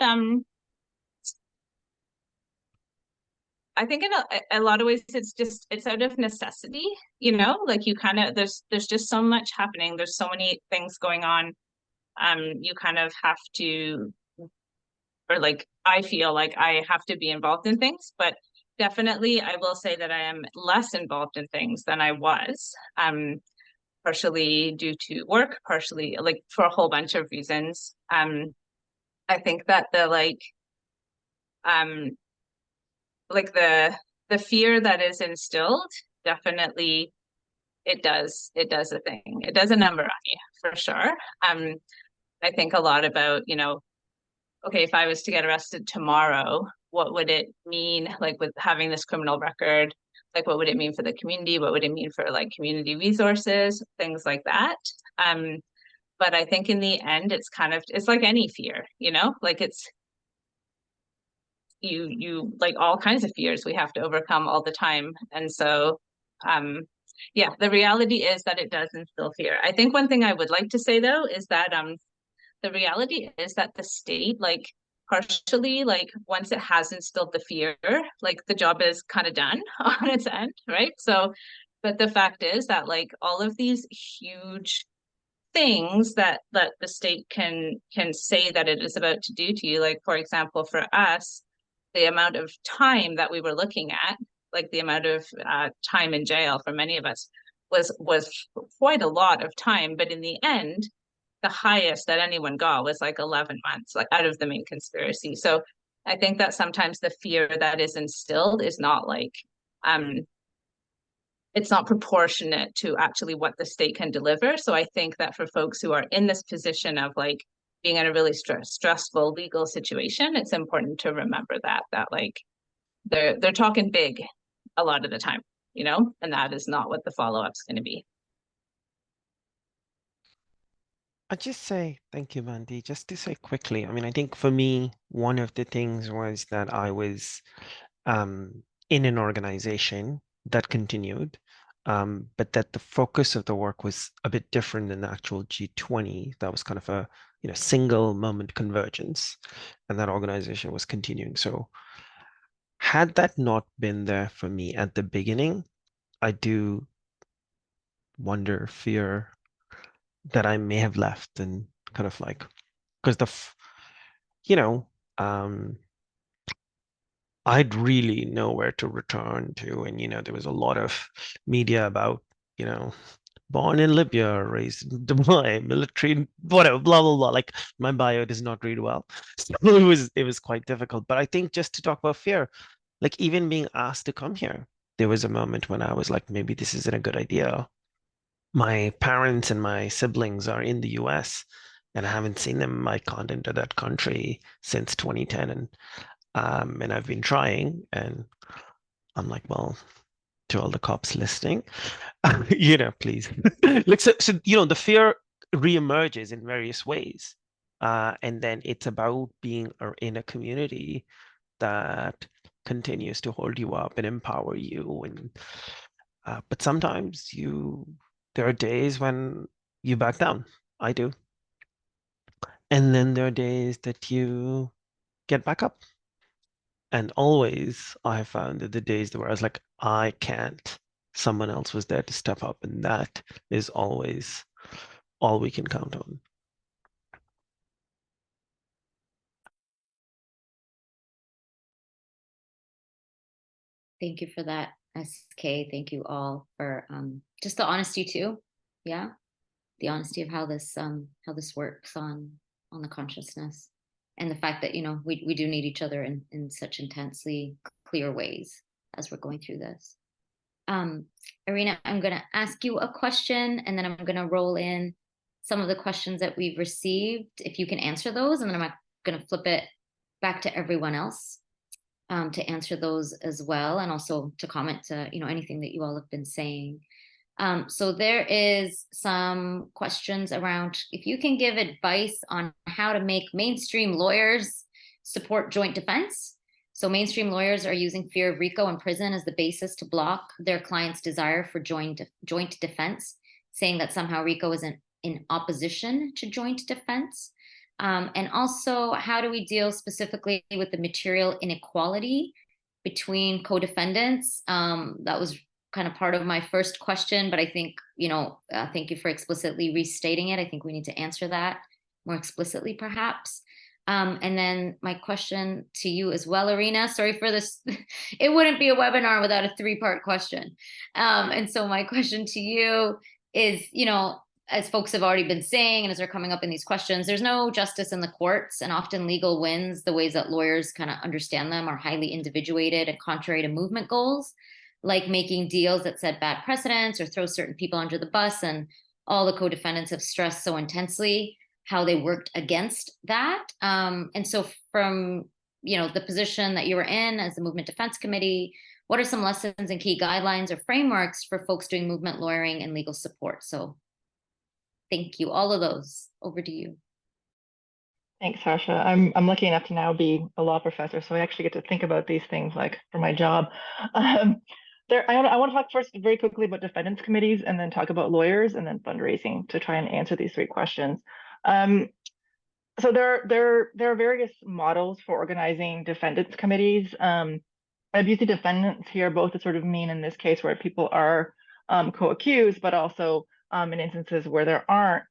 I think in a lot of ways it's out of necessity, you know, like you kind of there's just so much happening. There's so many things going on. You kind of have to, or like I feel like I have to be involved in things, but definitely I will say that I am less involved in things than I was. Partially due to work, partially like for a whole bunch of reasons. I think that the fear that is instilled, definitely it does a thing. It does a number on you for sure. I think a lot about, you know, okay, if I was to get arrested tomorrow, what would it mean, like with having this criminal record? Like, what would it mean for the community? What would it mean for like community resources, things like that? But I think in the end, it's like any fear, you know, like it's you like all kinds of fears we have to overcome all the time. And so Yeah, the reality is that it does instill fear. I think one thing I would like to say though is that the reality is that the state, like partially, like once it has instilled the fear, like the job is kind of done on its end, right? So, but the fact is that like all of these huge things that the state can say that it is about to do to you, like for example, for us, the amount of time that we were looking at, like the amount of time in jail for many of us was quite a lot of time. But in the end, the highest that anyone got was like 11 months, like out of the main conspiracy. So I think that sometimes the fear that is instilled is not like it's not proportionate to actually what the state can deliver. So I think that for folks who are in this position of like being in a really stressful legal situation, it's important to remember that like they're talking big a lot of the time, you know, and that is not what the follow-up's going to be. I'd just say, thank you, Mandy. Just to say quickly, I mean, I think for me, one of the things was that I was in an organization that continued, but that the focus of the work was a bit different than the actual G20. That was kind of a single moment convergence, and that organization was continuing. So had that not been there for me at the beginning, I do wonder, fear that I may have left and kind of like, because I'd really know where to return to. And, there was a lot of media about, born in Libya, raised in Dubai, military, whatever, blah, blah, blah. Like my bio does not read well. So it was quite difficult. But I think just to talk about fear, like even being asked to come here, there was a moment when I was like, maybe this isn't a good idea. My parents and my siblings are in the US and I haven't seen them. I can't enter that country since 2010. And I've been trying, and I'm like, well, to all the cops listening, please. Like, so, the fear reemerges in various ways. And then it's about being in a community that continues to hold you up and empower you. And but sometimes there are days when you back down. I do. And then there are days that you get back up. And always I have found that the days where I was like, I can't, someone else was there to step up. And that is always all we can count on. Thank you for that, SK. Thank you all for just the honesty too. Yeah, the honesty of how this works on the consciousness, and the fact that we do need each other in such intensely clear ways as we're going through this. Irina, I'm going to ask you a question, and then I'm going to roll in some of the questions that we've received, if you can answer those, and then I'm going to flip it back to everyone else to answer those as well, and also to comment to anything that you all have been saying. So there is some questions around if you can give advice on how to make mainstream lawyers support joint defense. So mainstream lawyers are using fear of RICO and prison as the basis to block their clients' desire for joint defense, saying that somehow RICO is in opposition to joint defense. And also, how do we deal specifically with the material inequality between co-defendants? That was kind of part of my first question, but I think, thank you for explicitly restating it. I think we need to answer that more explicitly, perhaps. And then my question to you as well, Irina, sorry for this. It wouldn't be a webinar without a 3-part question. And so my question to you is, as folks have already been saying, and as they're coming up in these questions, there's no justice in the courts, and often legal wins, the ways that lawyers kind of understand them, are highly individuated and contrary to movement goals, like making deals that set bad precedents or throw certain people under the bus. And all the co-defendants have stressed so intensely how they worked against that. And so from, the position that you were in as the Movement Defense Committee, what are some lessons and key guidelines or frameworks for folks doing movement lawyering and legal support? So thank you. All of those. Over to you. Thanks, Sasha. I'm lucky enough to now be a law professor, so I actually get to think about these things like for my job. I want to talk first very quickly about defendants committees and then talk about lawyers and then fundraising to try and answer these three questions. So there are various models for organizing defendants committees. I've used the defendants here both to sort of mean in this case where people are co-accused, but also in instances where there aren't.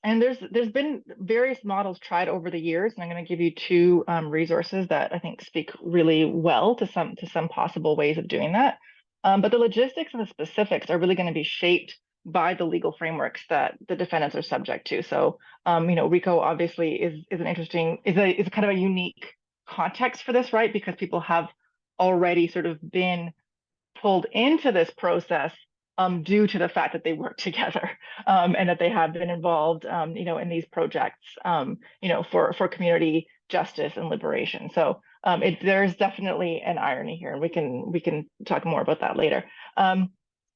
And there's been various models tried over the years, and I'm going to give you two resources that I think speak really well to some possible ways of doing that. But the logistics and the specifics are really going to be shaped by the legal frameworks that the defendants are subject to. So, RICO obviously is an interesting is kind of a unique context for this, right? Because people have already sort of been pulled into this process due to the fact that they work together and that they have been involved, in these projects, for community justice and liberation. So there's definitely an irony here, and we can talk more about that later.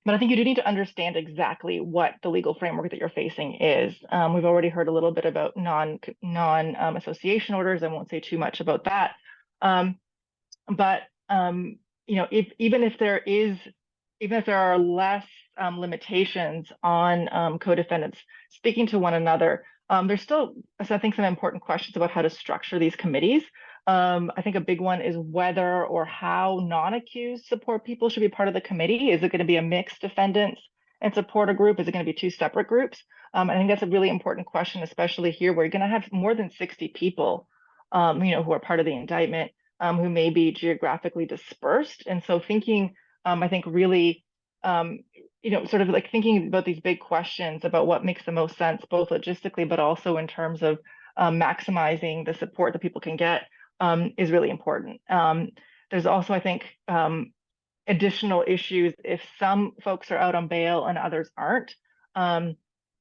But I think you do need to understand exactly what the legal framework that you're facing is. We've already heard a little bit about non-association orders. I won't say too much about that. But even if there are less limitations on co-defendants speaking to one another, there's still, I think, some important questions about how to structure these committees. I think a big one is whether or how non-accused support people should be part of the committee. Is it going to be a mixed defendants and supporter group? Is it going to be two separate groups? I think that's a really important question, especially here where you're going to have more than 60 people, who are part of the indictment, who may be geographically dispersed. And so thinking, I think really, sort of like thinking about these big questions about what makes the most sense, both logistically, but also in terms of maximizing the support that people can get is really important. There's also, I think, additional issues if some folks are out on bail and others aren't. And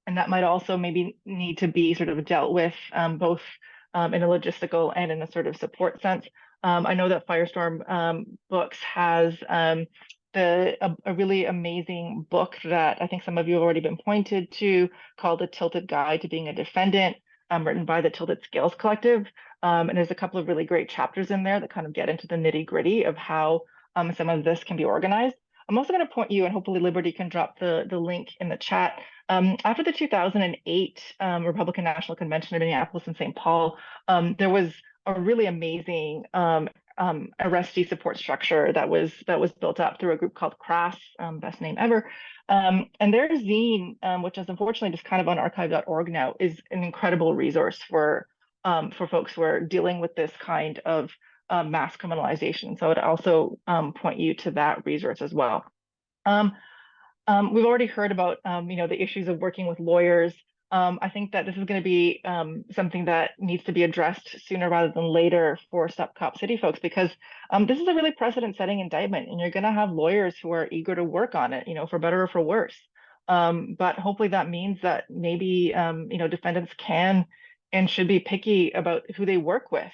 that might also maybe need to be sort of dealt with both in a logistical and in a sort of support sense. I know that Firestorm Books has a really amazing book that I think some of you have already been pointed to called A Tilted Guide to Being a Defendant, written by the Tilted Scales Collective. And there's a couple of really great chapters in there that kind of get into the nitty gritty of how some of this can be organized. I'm also going to point you, and hopefully Liberty can drop the link in the chat. After the 2008 Republican National Convention in Minneapolis and St. Paul, there was a really amazing arrestee support structure that was built up through a group called CRAS, best name ever. And their zine, which is unfortunately just kind of on archive.org now, is an incredible resource for folks who are dealing with this kind of mass criminalization. So I'd also point you to that resource as well. We've already heard about the issues of working with lawyers. I think that this is going to be something that needs to be addressed sooner rather than later for Stop Cop City folks, because this is a really precedent-setting indictment, and you're going to have lawyers who are eager to work on it, for better or for worse. But hopefully that means that maybe defendants can and should be picky about who they work with.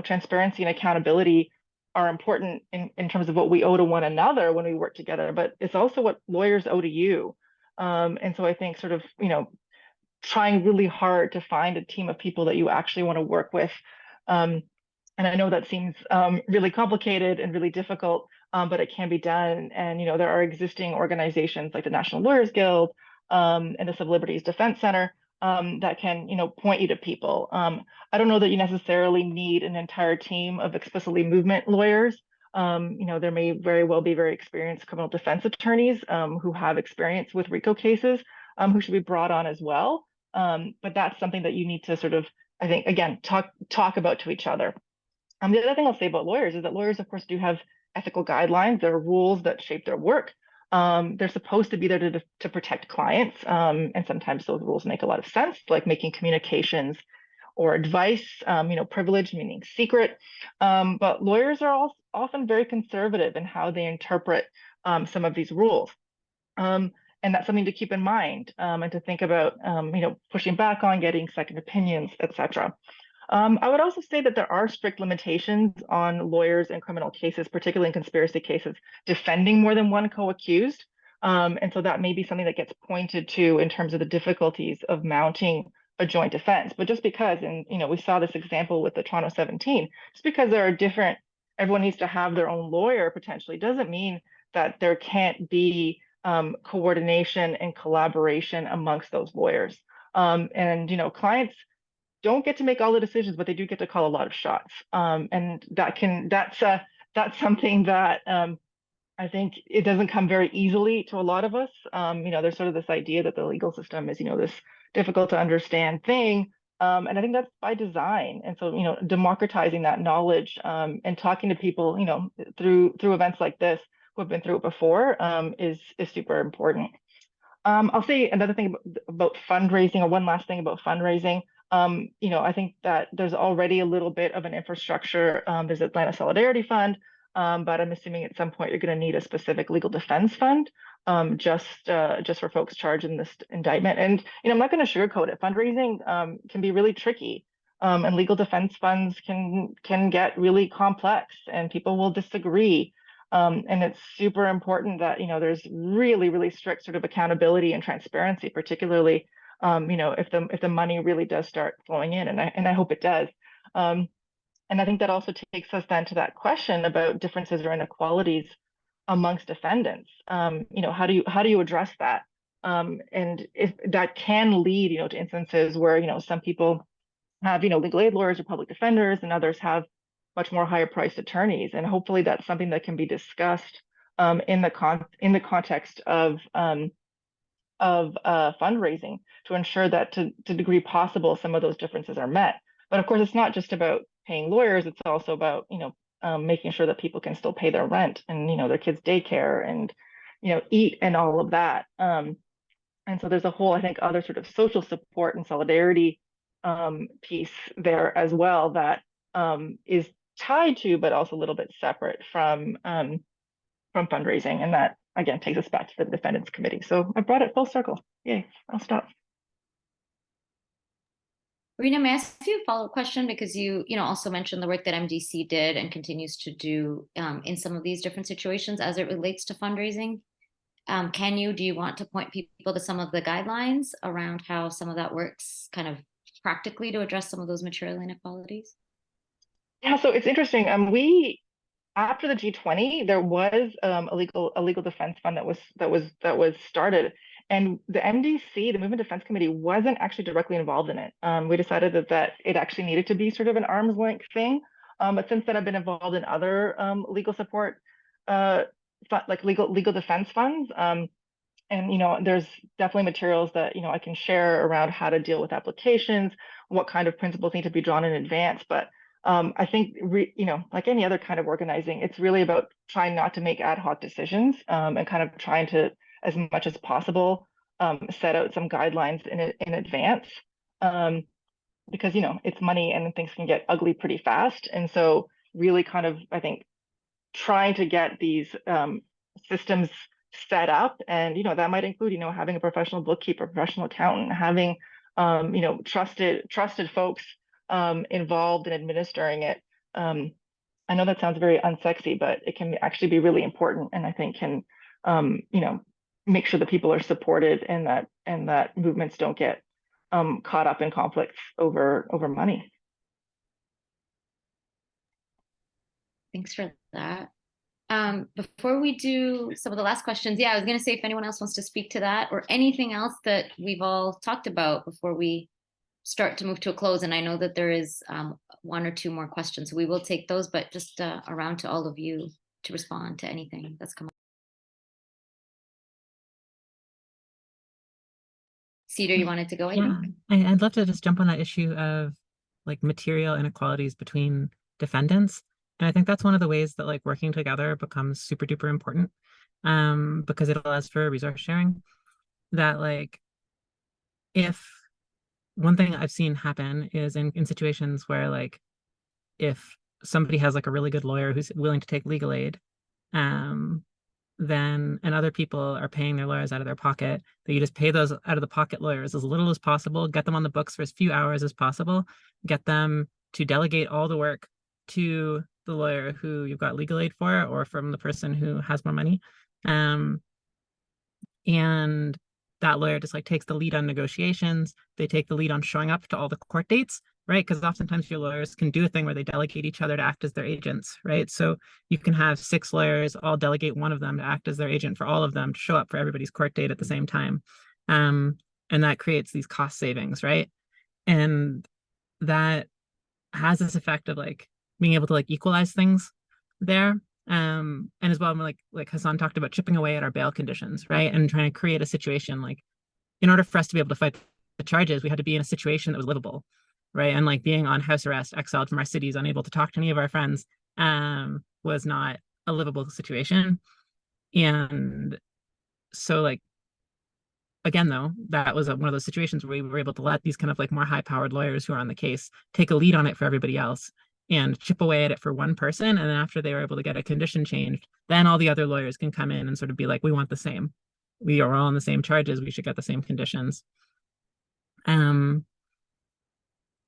Transparency and accountability are important in terms of what we owe to one another when we work together, but it's also what lawyers owe to you. And so I think sort of, trying really hard to find a team of people that you actually want to work with. And I know that seems really complicated and really difficult, but it can be done. And, there are existing organizations like the National Lawyers Guild and the Civil Liberties Defense Center that can, point you to people. I don't know that you necessarily need an entire team of explicitly movement lawyers. There may very well be very experienced criminal defense attorneys who have experience with RICO cases who should be brought on as well. But that's something that you need to sort of, I think, again, talk about to each other. The other thing I'll say about lawyers is that lawyers, of course, do have ethical guidelines. There are rules that shape their work. They're supposed to be there to protect clients. And sometimes those rules make a lot of sense, like making communications or advice, privileged, meaning secret. But lawyers are often very conservative in how they interpret some of these rules. And that's something to keep in mind and to think about, pushing back on, getting second opinions, etc. I would also say that there are strict limitations on lawyers in criminal cases, particularly in conspiracy cases, defending more than one co-accused. And so that may be something that gets pointed to in terms of the difficulties of mounting a joint defense. But just because, and we saw this example with the Toronto 17, just because there are different, everyone needs to have their own lawyer potentially, doesn't mean that there can't be coordination and collaboration amongst those lawyers. And clients don't get to make all the decisions, but they do get to call a lot of shots. And that's something that I think it doesn't come very easily to a lot of us. There's sort of this idea that the legal system is, this difficult to understand thing. And I think that's by design. And so, democratizing that knowledge and talking to people, through events like this who have been through it before is super important. I'll say another thing about fundraising, or one last thing about fundraising. I think that there's already a little bit of an infrastructure. There's Atlanta Solidarity Fund, but I'm assuming at some point you're going to need a specific legal defense fund, just for folks charged in this indictment. And I'm not going to sugarcoat it. Fundraising can be really tricky, and legal defense funds can get really complex, and people will disagree. And it's super important that there's really, really strict sort of accountability and transparency, particularly if the money really does start flowing in, and I hope it does. And I think that also takes us then to that question about differences or inequalities amongst defendants. How do you address that? And if that can lead, to instances where some people have legal aid lawyers or public defenders, and others have much more higher priced attorneys. And hopefully that's something that can be discussed in the context of fundraising, to ensure that to the degree possible some of those differences are met. But of course, it's not just about paying lawyers, it's also about making sure that people can still pay their rent and their kids' daycare and eat and all of that. And so there's a whole, I think, other sort of social support and solidarity piece there as well that is tied to, but also a little bit separate from fundraising. And that, again, takes us back to the defendants committee. So I brought it full circle. Yay, I'll stop. Rena, may I ask you a follow-up question? Because you also mentioned the work that MDC did and continues to do in some of these different situations as it relates to fundraising. Do you want to point people to some of the guidelines around how some of that works kind of practically to address some of those material inequalities? Yeah, so it's interesting. After the G20, there was a legal defense fund that was started, and the MDC, the Movement Defense Committee, wasn't actually directly involved in it. We decided that it actually needed to be sort of an arm's length thing. But since then, I've been involved in other legal support, like legal defense funds. And there's definitely materials that I can share around how to deal with applications, what kind of principles need to be drawn in advance. But I think, like any other kind of organizing, it's really about trying not to make ad hoc decisions and kind of trying to, as much as possible, set out some guidelines in advance, because it's money and things can get ugly pretty fast. And so really kind of, I think, trying to get these systems set up, and that might include having a professional bookkeeper, professional accountant, having trusted folks involved in administering it. I know that sounds very unsexy, but it can actually be really important, and I think can make sure that people are supported, and that movements don't get caught up in conflicts over money. Thanks for that. Before we do some of the last questions, I was going to say, if anyone else wants to speak to that or anything else that we've all talked about before we start to move to a close. And I know that there is one or two more questions, so we will take those, but just around to all of you to respond to anything that's come up. Cedar, you wanted to go? I'd love to just jump on that issue of like material inequalities between defendants. And I think that's one of the ways that like working together becomes super duper important, because it allows for resource sharing. That like, if one thing I've seen happen is in situations where like, if somebody has like a really good lawyer who's willing to take legal aid, then and other people are paying their lawyers out of their pocket, that you just pay those out of the pocket lawyers as little as possible, get them on the books for as few hours as possible, get them to delegate all the work to the lawyer who you've got legal aid for, or from the person who has more money. And that lawyer just like takes the lead on negotiations. They take the lead on showing up to all the court dates. right? Because oftentimes your lawyers can do a thing where they delegate each other to act as their agents, right? So you can have 6 lawyers all delegate one of them to act as their agent for all of them to show up for everybody's court date at the same time. And that creates these cost savings, right? And that has this effect of like being able to like equalize things there. And as well, like Hassan talked about, chipping away at our bail conditions, right? And trying to create a situation like, in order for us to be able to fight the charges, we had to be in a situation that was livable, right? And like being on house arrest, exiled from our cities, unable to talk to any of our friends, was not a livable situation. And so like, again, though, that was one of those situations where we were able to let these kind of like more high-powered lawyers who are on the case take a lead on it for everybody else and chip away at it for one person. And then after they were able to get a condition changed, then all the other lawyers can come in and sort of be like, we want the same. We are all on the same charges. We should get the same conditions. So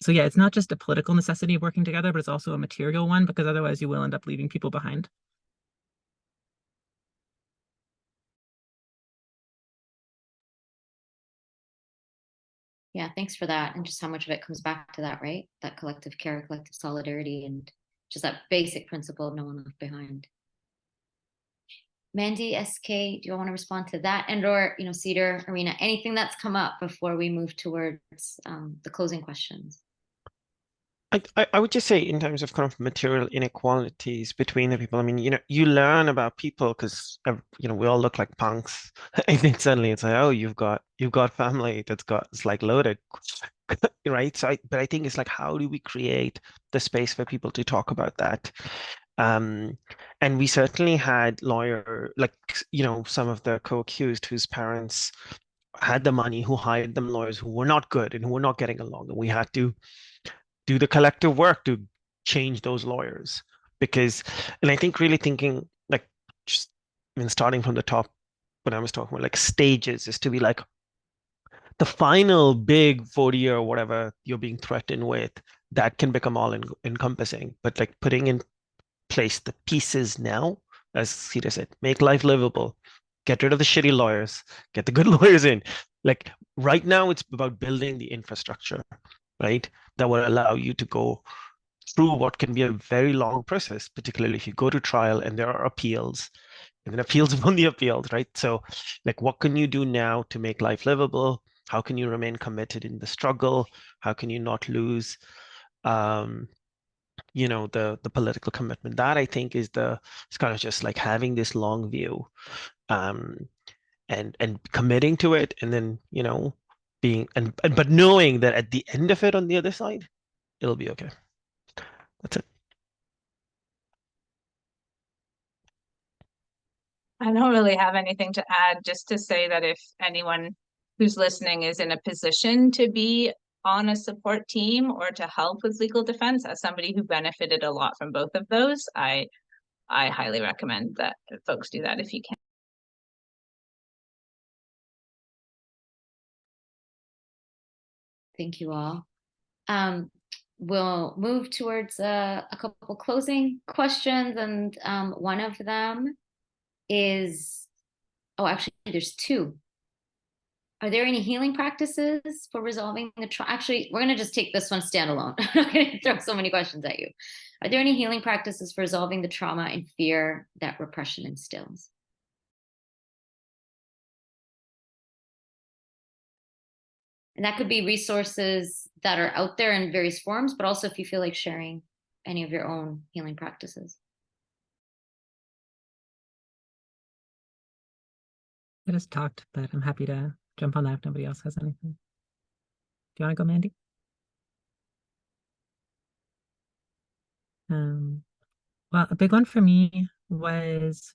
yeah, it's not just a political necessity of working together, but it's also a material one, because otherwise you will end up leaving people behind. Yeah, thanks for that. And just how much of it comes back to that, right? That collective care, collective solidarity, and just that basic principle of no one left behind. Mandy, SK, do you want to respond to that? And or, Cedar, Arena, anything that's come up before we move towards the closing questions? I would just say in terms of kind of material inequalities between the people, I mean, you learn about people because, we all look like punks. And then suddenly it's like, oh, you've got family it's like loaded, right? But I think it's like, how do we create the space for people to talk about that? And we certainly had some of the co-accused whose parents had the money, who hired them lawyers who were not good and who were not getting along. And we had to do the collective work to change those lawyers. And I think really thinking like, just, starting from the top, when I was talking about like stages, is to be like, the final big 40 or whatever you're being threatened with, that can become all encompassing. But like putting in place the pieces now, as Cedar said, make life livable, get rid of the shitty lawyers, get the good lawyers in. Like right now, it's about building the infrastructure, right? That will allow you to go through what can be a very long process, particularly if you go to trial and there are appeals, and then appeals upon the appeals, right? So like, what can you do now to make life livable? How can you remain committed in the struggle? How can you not lose the political commitment? That I think it's kind of just like having this long view, and committing to it, and then but knowing that at the end of it, on the other side, it'll be okay. That's it. I don't really have anything to add, just to say that if anyone who's listening is in a position to be on a support team or to help with legal defense, as somebody who benefited a lot from both of those, I highly recommend that folks do that if you can. Thank you all. We'll move towards a couple closing questions, and one of them is, actually, there's 2. Are there any healing practices for resolving the trauma? Actually, we're going to just take this one standalone. I'm not going to throw so many questions at you. Are there any healing practices for resolving the trauma and fear that repression instills? And that could be resources that are out there in various forms, but also if you feel like sharing any of your own healing practices. I just talked, but I'm happy to jump on that if nobody else has anything. Do you want to go, Mandy? Well, a big one for me was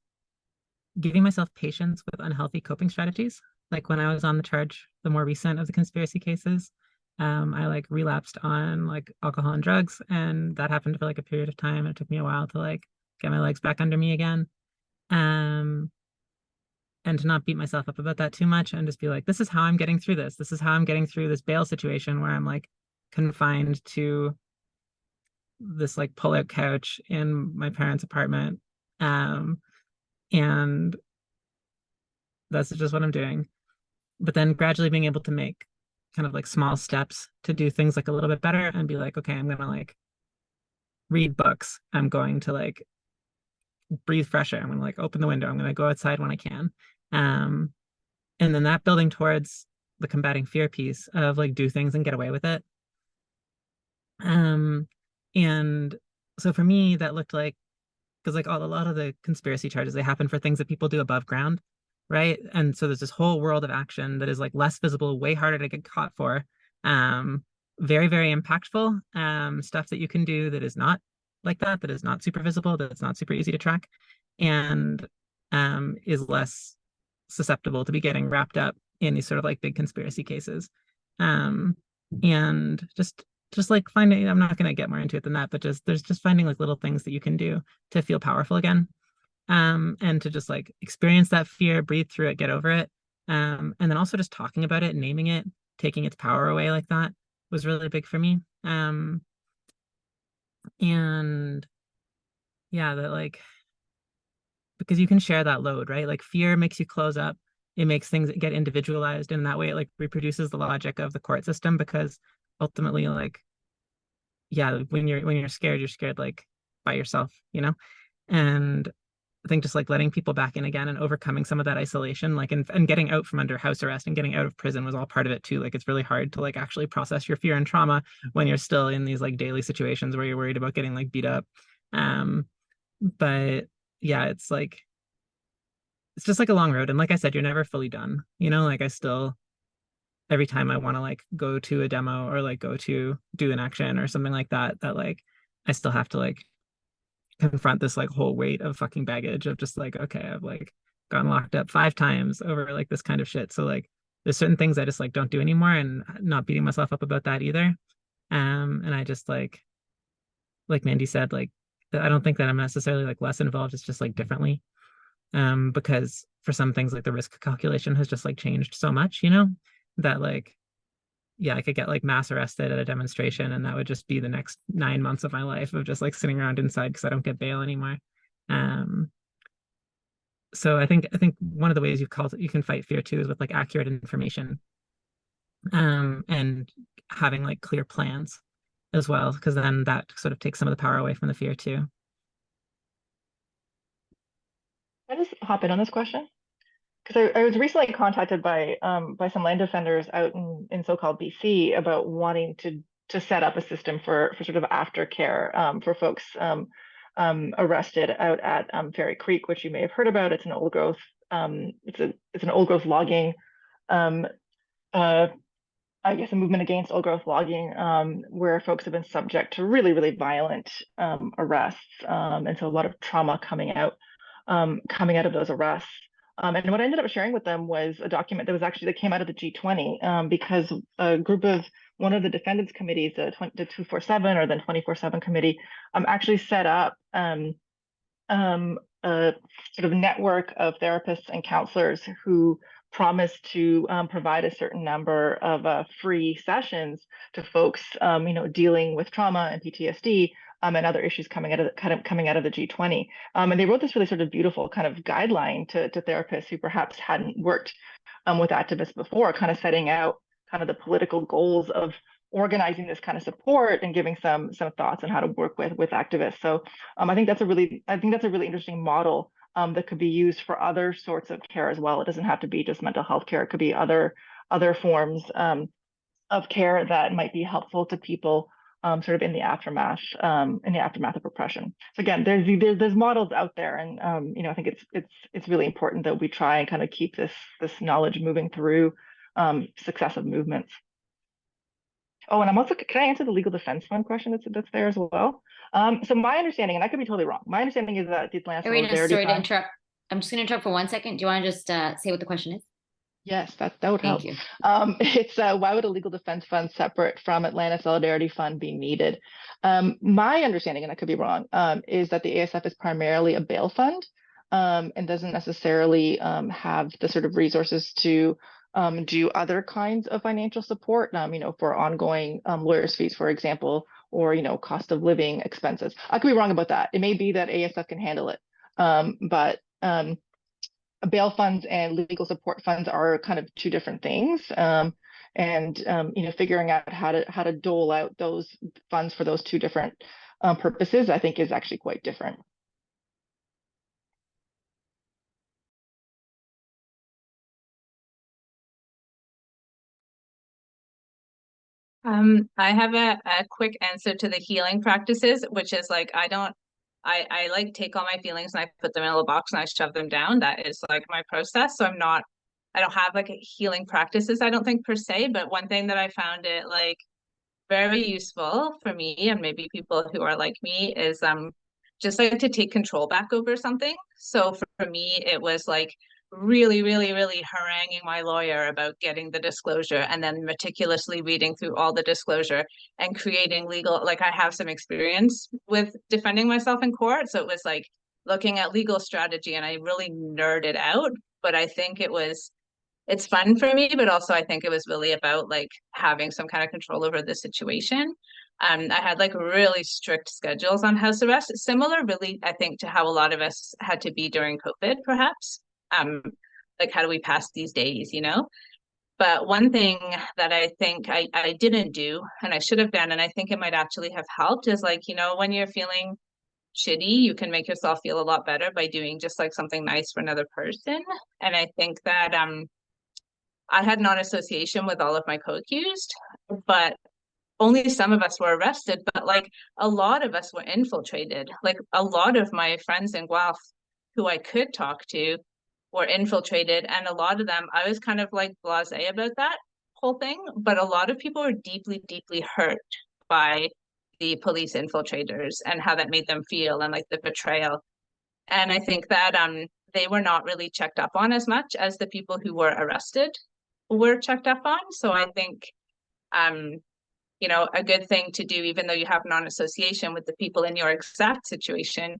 giving myself patience with unhealthy coping strategies. Like when I was on the charge, the more recent of the conspiracy cases, I like relapsed on like alcohol and drugs, and that happened for like a period of time. It took me a while to like get my legs back under me again. And to not beat myself up about that too much, and just be like, this is how I'm getting through this. This is how I'm getting through this bail situation where I'm like confined to this like pull-out couch in my parents' apartment. And that's just what I'm doing. But then gradually being able to make kind of like small steps to do things like a little bit better and be like, okay, I'm gonna like read books. I'm going to like breathe fresh air. I'm gonna like open the window. I'm gonna go outside when I can. Um, and then that building towards the combating fear piece of like do things and get away with it. And so for me, that looked like, because like a lot of the conspiracy charges, they happen for things that people do above ground, right? And so there's this whole world of action that is like less visible, way harder to get caught for. Very, very impactful stuff that you can do that is not like that is not super visible, that's not super easy to track, and is less susceptible to be getting wrapped up in these sort of like big conspiracy cases. And just like finding, I'm not going to get more into it than that, but there's just finding like little things that you can do to feel powerful again, and to just like experience that fear, breathe through it, get over it, and then also just talking about it, naming it, taking its power away like that was really big for me. And yeah, that like, because you can share that load, right? Like fear makes you close up. It makes things get individualized, and that way it like reproduces the logic of the court system, because ultimately, like, yeah, when you're scared, you're scared like by yourself, you know? And I think just like letting people back in again and overcoming some of that isolation, like, and getting out from under house arrest and getting out of prison was all part of it too. Like, it's really hard to like actually process your fear and trauma when you're still in these like daily situations where you're worried about getting like beat up. But yeah, it's like, it's just like a long road. And like I said, you're never fully done, you know, like I still, every time I want to like go to a demo or like go to do an action or something like that, that like I still have to like confront this like whole weight of fucking baggage of just like, okay, I've like gotten locked up 5 times over like this kind of shit. So like there's certain things I just like don't do anymore, and not beating myself up about that either. And I just like Mandy said, like I don't think that I'm necessarily like less involved. It's just like differently. Because for some things like the risk calculation has just like changed so much, you know, that like, yeah, I could get like mass arrested at a demonstration, and that would just be the next 9 months of my life of just like sitting around inside because I don't get bail anymore. So I think one of the ways you can fight fear too is with like accurate information, and having like clear plans as well, because then that sort of takes some of the power away from the fear too. Can I just hop in on this question? Because I was recently contacted by some land defenders out in so-called BC about wanting to set up a system for sort of aftercare for folks arrested out at Fairy Creek, which you may have heard about. It's an old growth it's an old growth logging I guess a movement against old growth logging, where folks have been subject to really, really violent arrests, and so a lot of trauma coming out of those arrests. And what I ended up sharing with them was a document that came out of the G20, because a group of one of the defendants committees, the 247 or then 24/7 committee, actually set up a sort of network of therapists and counselors who promised to provide a certain number of free sessions to folks, dealing with trauma and PTSD, and other issues coming out of the G20. And they wrote this really sort of beautiful kind of guideline to therapists who perhaps hadn't worked with activists before, kind of setting out kind of the political goals of organizing this kind of support and giving some thoughts on how to work with activists. So I think that's a really interesting model that could be used for other sorts of care as well. It doesn't have to be just mental health care. It could be other forms of care that might be helpful to people sort of in the aftermath of repression. So again, there's models out there, and I think it's really important that we try and kind of keep this knowledge moving through successive movements. Oh, and I'm also, can I answer the legal defense fund question that's there as well? So my understanding, and I could be totally wrong, my understanding is that the Atlanta Irina, Solidarity sorry to Fund. interrupt. I'm just going to interrupt for 1 second. Do you want to just say what the question is? Yes, that would help. Thank you. It's why would a legal defense fund separate from Atlanta Solidarity Fund be needed? My understanding, and I could be wrong, is that the ASF is primarily a bail fund, and doesn't necessarily have the sort of resources to do other kinds of financial support, for ongoing lawyers' fees, for example, or cost of living expenses. I could be wrong about that. It may be that ASF can handle it, but bail funds and legal support funds are kind of two different things. and figuring out how to dole out those funds for those two different purposes, I think is actually quite different. I have a quick answer to the healing practices, which is like, I like take all my feelings and I put them in a little box and I shove them down. That is like my process. So I don't have like healing practices, I don't think per se, but one thing that I found it like very useful for me and maybe people who are like me is just like to take control back over something. So for me, it was like really, really, really haranguing my lawyer about getting the disclosure and then meticulously reading through all the disclosure and creating legal, like I have some experience with defending myself in court. So it was like looking at legal strategy and I really nerded out, but I think it's fun for me, but also I think it was really about like having some kind of control over the situation. I had like really strict schedules on house arrest, similar really, I think, to how a lot of us had to be during COVID, perhaps. Like how do we pass these days, you know? But one thing that I think I didn't do and I should have done, and I think it might actually have helped is like, you know, when you're feeling shitty, you can make yourself feel a lot better by doing just like something nice for another person. And I think that I had non-association with all of my co-accused, but only some of us were arrested, but like a lot of us were infiltrated. Like a lot of my friends in Guelph who I could talk to were infiltrated. And a lot of them, I was kind of like blasé about that whole thing, but a lot of people were deeply, deeply hurt by the police infiltrators and how that made them feel and like the betrayal. And I think that they were not really checked up on as much as the people who were arrested were checked up on. So I think, you know, a good thing to do, even though you have non-association with the people in your exact situation,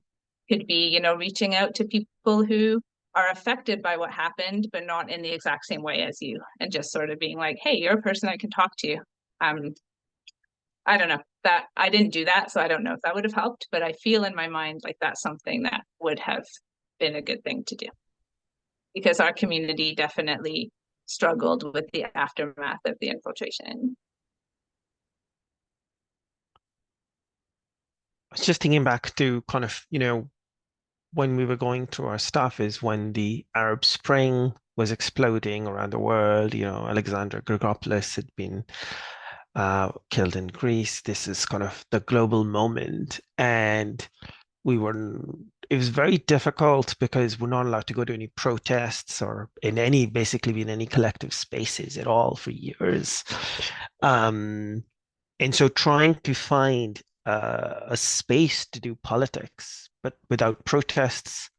could be, you know, reaching out to people who are affected by what happened, but not in the exact same way as you, and just sort of being like, hey, you're a person I can talk to. I don't know that I didn't do that, so I don't know if that would have helped, but I feel in my mind like that's something that would have been a good thing to do, because our community definitely struggled with the aftermath of the infiltration. I was just thinking back to kind of, you know, when we were going through our stuff is when the Arab Spring was exploding around the world. You know, Alexander Grigopoulos had been killed in Greece. This is kind of the global moment. And it was very difficult because we're not allowed to go to any protests or basically in any collective spaces at all for years. And so trying to find a space to do politics, but without protests,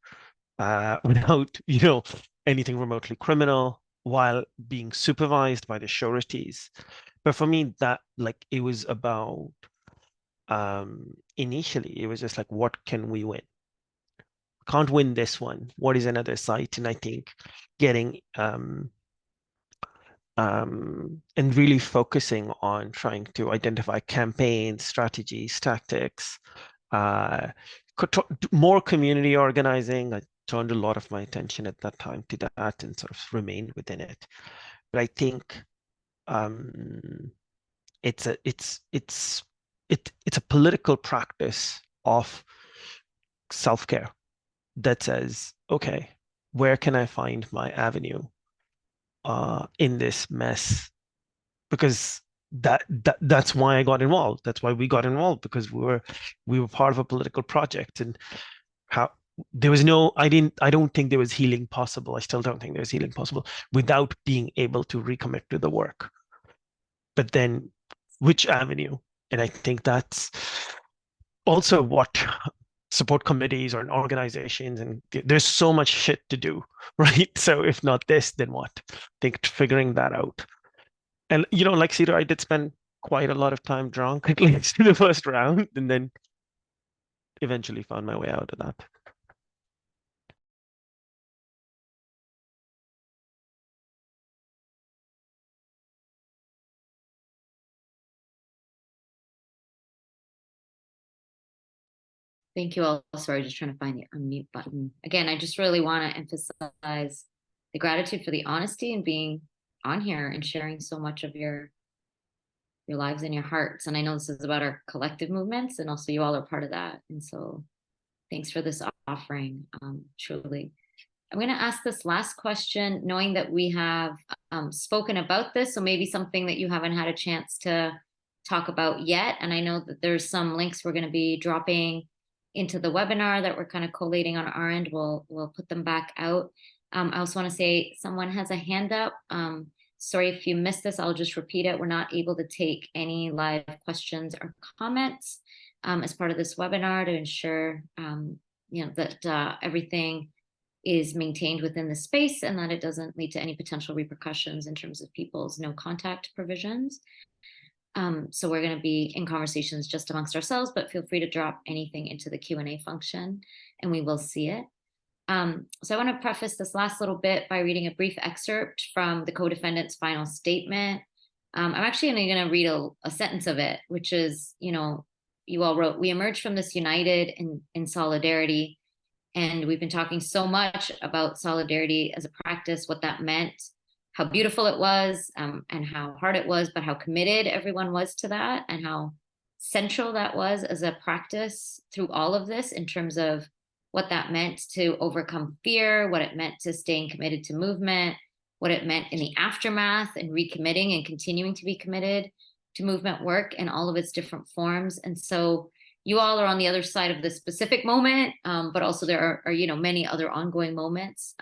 without, you know, anything remotely criminal, while being supervised by the sureties. But for me, that like it was about initially it was just like, what can we win? Can't win this one. What is another site? And I think getting and really focusing on trying to identify campaigns, strategies, tactics, more community organizing. I turned a lot of my attention at that time to that and sort of remained within it. But I think it's a political practice of self-care that says, okay, where can I find my avenue in this mess? Because that's why I got involved. That's why we got involved, because we were part of a political project. And how there was I don't think there was healing possible. I still don't think there's healing possible without being able to recommit to the work. But then which avenue? And I think that's also what support committees or organizations, and there's so much shit to do, right? So if not this, then what? I think figuring that out. And you know, like Cedar, I did spend quite a lot of time drunk, at least in the first round, and then eventually found my way out of that. Thank you all. Sorry, just trying to find the unmute button. Again, I just really want to emphasize the gratitude for the honesty and being on here and sharing so much of your lives and your hearts. And I know this is about our collective movements, and also you all are part of that. And so thanks for this offering, truly. I'm going to ask this last question, knowing that we have spoken about this, so maybe something that you haven't had a chance to talk about yet. And I know that there's some links we're going to be dropping into the webinar that we're kind of collating on our end. We'll put them back out. I also want to say someone has a hand up. Sorry if you missed this, I'll just repeat it. We're not able to take any live questions or comments as part of this webinar to ensure that everything is maintained within the space and that it doesn't lead to any potential repercussions in terms of people's no contact provisions. So we're going to be in conversations just amongst ourselves, but feel free to drop anything into the Q&A function and we will see it. So I want to preface this last little bit by reading a brief excerpt from the co-defendants' final statement. I'm actually only going to read a sentence of it, which is, you all wrote, "We emerged from this united in solidarity." And we've been talking so much about solidarity as a practice, what that meant, how beautiful it was, and how hard it was, but how committed everyone was to that and how central that was as a practice through all of this in terms of what that meant to overcome fear, what it meant to staying committed to movement, what it meant in the aftermath and recommitting and continuing to be committed to movement work in all of its different forms. And so you all are on the other side of this specific moment, but also there are many other ongoing moments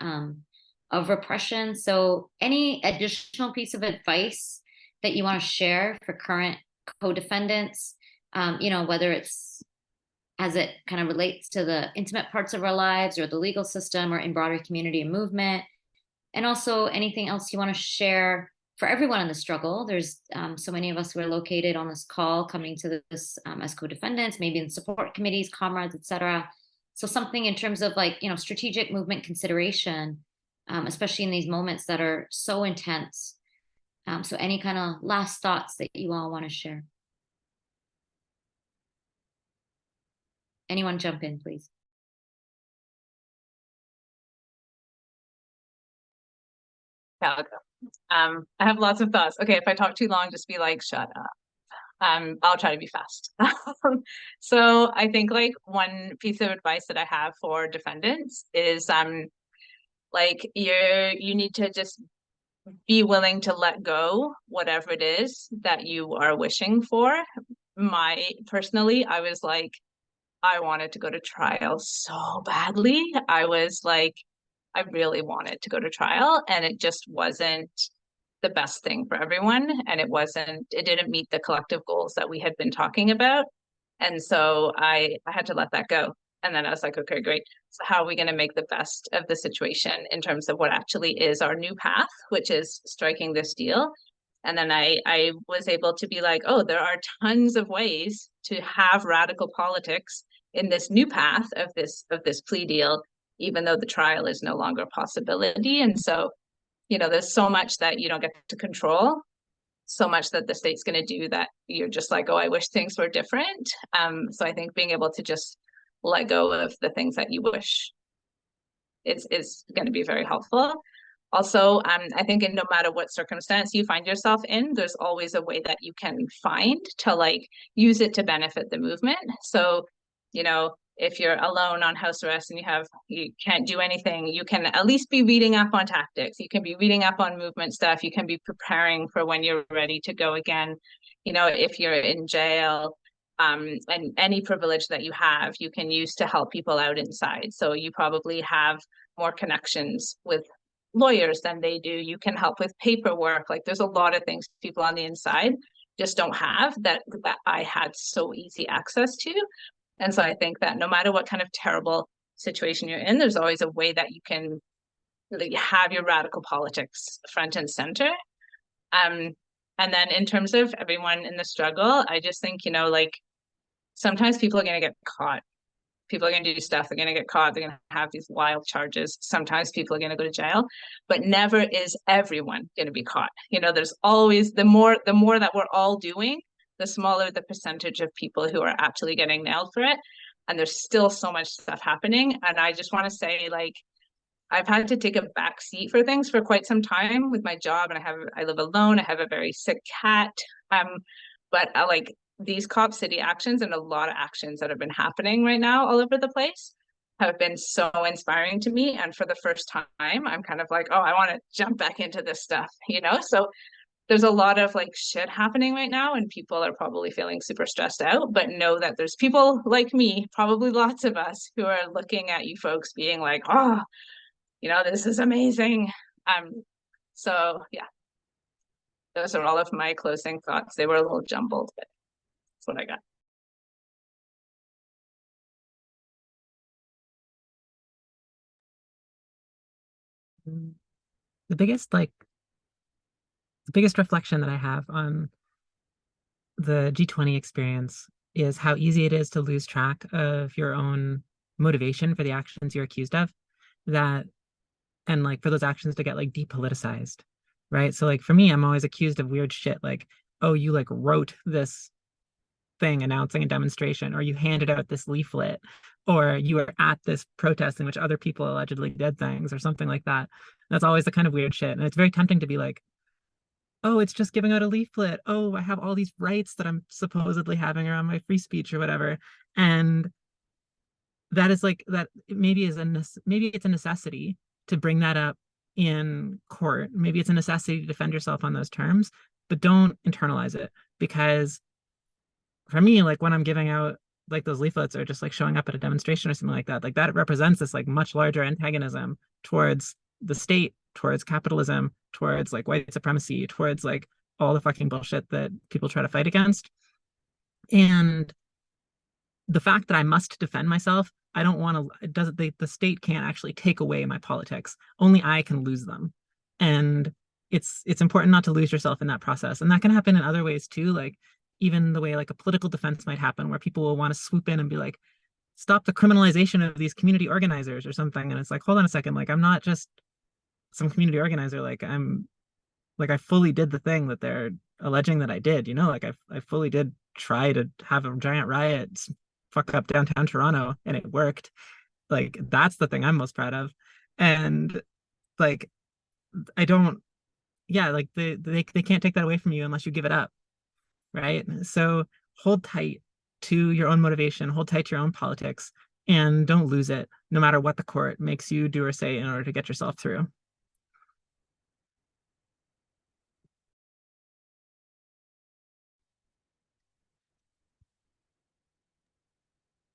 of repression. So any additional piece of advice that you want to share for current co-defendants, whether it's as it kind of relates to the intimate parts of our lives or the legal system or in broader community and movement, and also anything else you want to share for everyone in the struggle. There's so many of us who are located on this call coming to this as co-defendants, maybe in support committees, comrades, etc. So something in terms of strategic movement consideration, especially in these moments that are so intense. So any kind of last thoughts that you all want to share? Anyone jump in, please. Yeah, I'll go. I have lots of thoughts. Okay, if I talk too long, just be like, shut up. I'll try to be fast. So I think one piece of advice that I have for defendants is you need to just be willing to let go whatever it is that you are wishing for. Personally, I was like, I wanted to go to trial so badly. I was like, I really wanted to go to trial, and it just wasn't the best thing for everyone. And it didn't meet the collective goals that we had been talking about. And so I had to let that go. And then I was like, okay, great. So how are we going to make the best of the situation in terms of what actually is our new path, which is striking this deal? And then I was able to be like, oh, there are tons of ways to have radical politics in this new path of this plea deal, even though the trial is no longer a possibility. And so, there's so much that you don't get to control, so much that the state's going to do that you're just like, oh, I wish things were different. So I think being able to just let go of the things that you wish is going to be very helpful. Also, I think no matter what circumstance you find yourself in, there's always a way that you can find to use it to benefit the movement. So, if you're alone on house arrest and you can't do anything, you can at least be reading up on tactics. You can be reading up on movement stuff. You can be preparing for when you're ready to go again. If you're in jail, and any privilege that you have, you can use to help people out inside. So you probably have more connections with lawyers than they do. You can help with paperwork. There's a lot of things people on the inside just don't have that I had so easy access to. And so I think that no matter what kind of terrible situation you're in, there's always a way that you can really have your radical politics front and center. And then in terms of everyone in the struggle, I just think, sometimes people are going to get caught. People are going to do stuff. They're going to get caught. They're going to have these wild charges. Sometimes people are going to go to jail, but never is everyone going to be caught. There's always the more that we're all doing, the smaller the percentage of people who are actually getting nailed for it. And there's still so much stuff happening. And I just want to say, I've had to take a back seat for things for quite some time with my job, and I live alone. I have a very sick cat. But like these Cop City actions and a lot of actions that have been happening right now all over the place have been so inspiring to me. And for the first time, I'm kind of like, oh, I want to jump back into this stuff, you know? So there's a lot of like shit happening right now, and people are probably feeling super stressed out, but know that there's people like me, probably lots of us, who are looking at you folks being like, oh, you know, this is amazing. So yeah, those are all of my closing thoughts. They were a little jumbled, but that's what I got. The biggest reflection that I have on the G20 experience is how easy it is to lose track of your own motivation for the actions you're accused of, that and like for those actions to get like depoliticized, right? So like for me, I'm always accused of weird shit like, oh, you like wrote this thing announcing a demonstration, or you handed out this leaflet, or you were at this protest in which other people allegedly did things, or something like that. That's always the kind of weird shit. And it's very tempting to be like, oh, it's just giving out a leaflet. Oh, I have all these rights that I'm supposedly having around my free speech or whatever. And that is like that maybe it's a necessity to bring that up in court. Maybe it's a necessity to defend yourself on those terms, but don't internalize it. Because for me, like when I'm giving out like those leaflets or just like showing up at a demonstration or something like that represents this like much larger antagonism towards the state, towards capitalism, towards like white supremacy, towards like all the fucking bullshit that people try to fight against. And the fact that I must defend myself, I don't want to, it doesn't, the state can't actually take away my politics. Only I can lose them. And it's important not to lose yourself in that process. And that can happen in other ways too, like even the way like a political defense might happen, where people will want to swoop in and be like, stop the criminalization of these community organizers or something. And it's like, hold on a second, like I'm not just some community organizer, like I fully did the thing that they're alleging that I did, you know, like I fully did try to have a giant riot, fuck up downtown Toronto, and it worked. Like that's the thing I'm most proud of. And like I don't, yeah, like they can't take that away from you unless you give it up, right? So hold tight to your own motivation, hold tight to your own politics, and don't lose it, no matter what the court makes you do or say in order to get yourself through.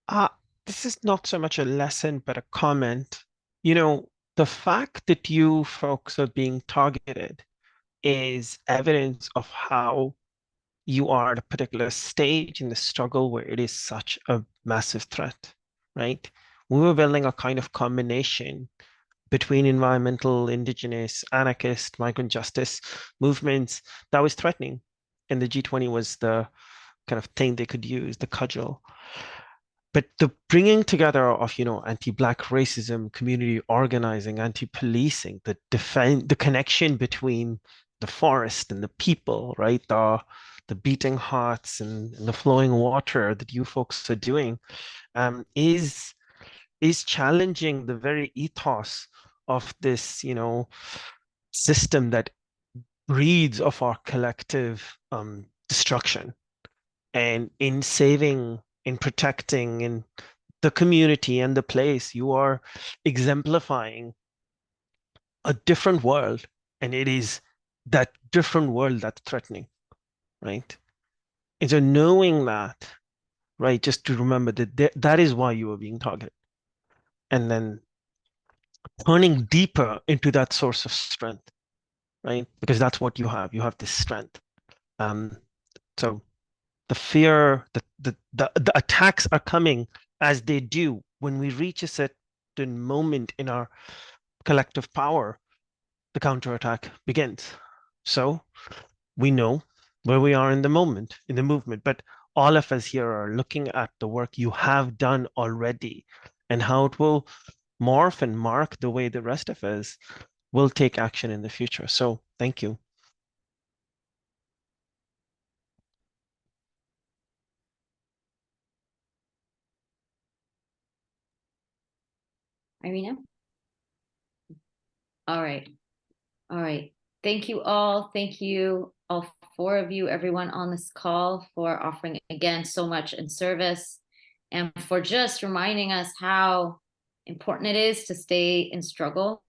Uh, this is not so much a lesson, but a comment. You know, the fact that you folks are being targeted is evidence of how you are at a particular stage in the struggle where it is such a massive threat, right? We were building a kind of combination between environmental, indigenous, anarchist, migrant justice movements that was threatening. And the G20 was the kind of thing they could use, the cudgel. But the bringing together of, anti-Black racism, community organizing, anti-policing, the connection between the forest and the people, right? The beating hearts and the flowing water that you folks are doing is challenging the very ethos of this, system that breeds of our collective destruction. And in saving, in protecting, in the community and the place, you are exemplifying a different world. And it is that different world that's threatening, right? And so knowing that, right, just to remember that that is why you are being targeted. And then turning deeper into that source of strength, right? Because that's what you have. You have this strength. So the fear, the attacks are coming as they do when we reach a certain moment in our collective power, the counterattack begins. So we know where we are in the moment, in the movement, but all of us here are looking at the work you have done already and how it will morph and mark the way the rest of us will take action in the future. So thank you. Irina? All right. All right. Thank you all. Thank you, all four of you, everyone on this call, for offering again so much in service and for just reminding us how important it is to stay in struggle.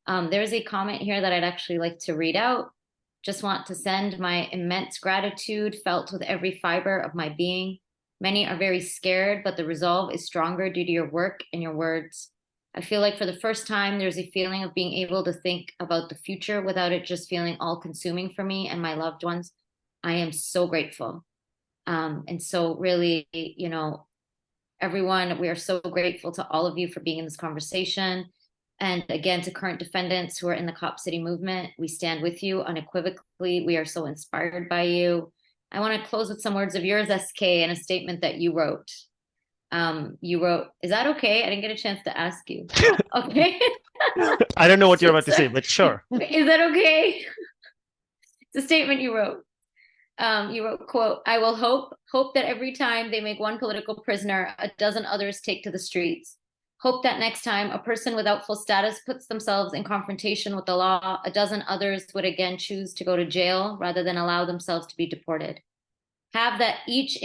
There's a comment here that I'd actually like to read out. Just want to send my immense gratitude felt with every fiber of my being. Many are very scared, but the resolve is stronger due to your work and your words. I feel like for the first time, there's a feeling of being able to think about the future without it just feeling all consuming for me and my loved ones. I am so grateful. And so really, you know, everyone, we are so grateful to all of you for being in this conversation. And again, to current defendants who are in the Cop City movement, we stand with you unequivocally. We are so inspired by you. I want to close with some words of yours, SK, and a statement that you wrote. You wrote, is that okay? I didn't get a chance to ask you. Okay. I don't know what you're about to say, but sure. Is that okay? It's a statement you wrote. You wrote, quote, I will hope that every time they make one political prisoner, a dozen others take to the streets. Hope that next time a person without full status puts themselves in confrontation with the law, a dozen others would again choose to go to jail rather than allow themselves to be deported. Hope that each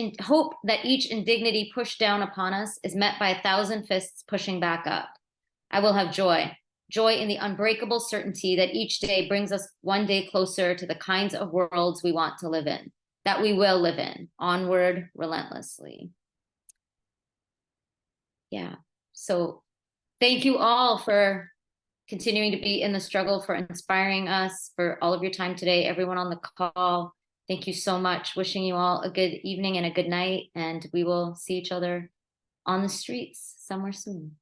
indignity pushed down upon us is met by 1,000 fists pushing back up. I will have joy in the unbreakable certainty that each day brings us one day closer to the kinds of worlds we want to live in, that we will live in, onward relentlessly. Yeah. So thank you all for continuing to be in the struggle, for inspiring us, for all of your time today, everyone on the call. Thank you so much. Wishing you all a good evening and a good night, and we will see each other on the streets somewhere soon.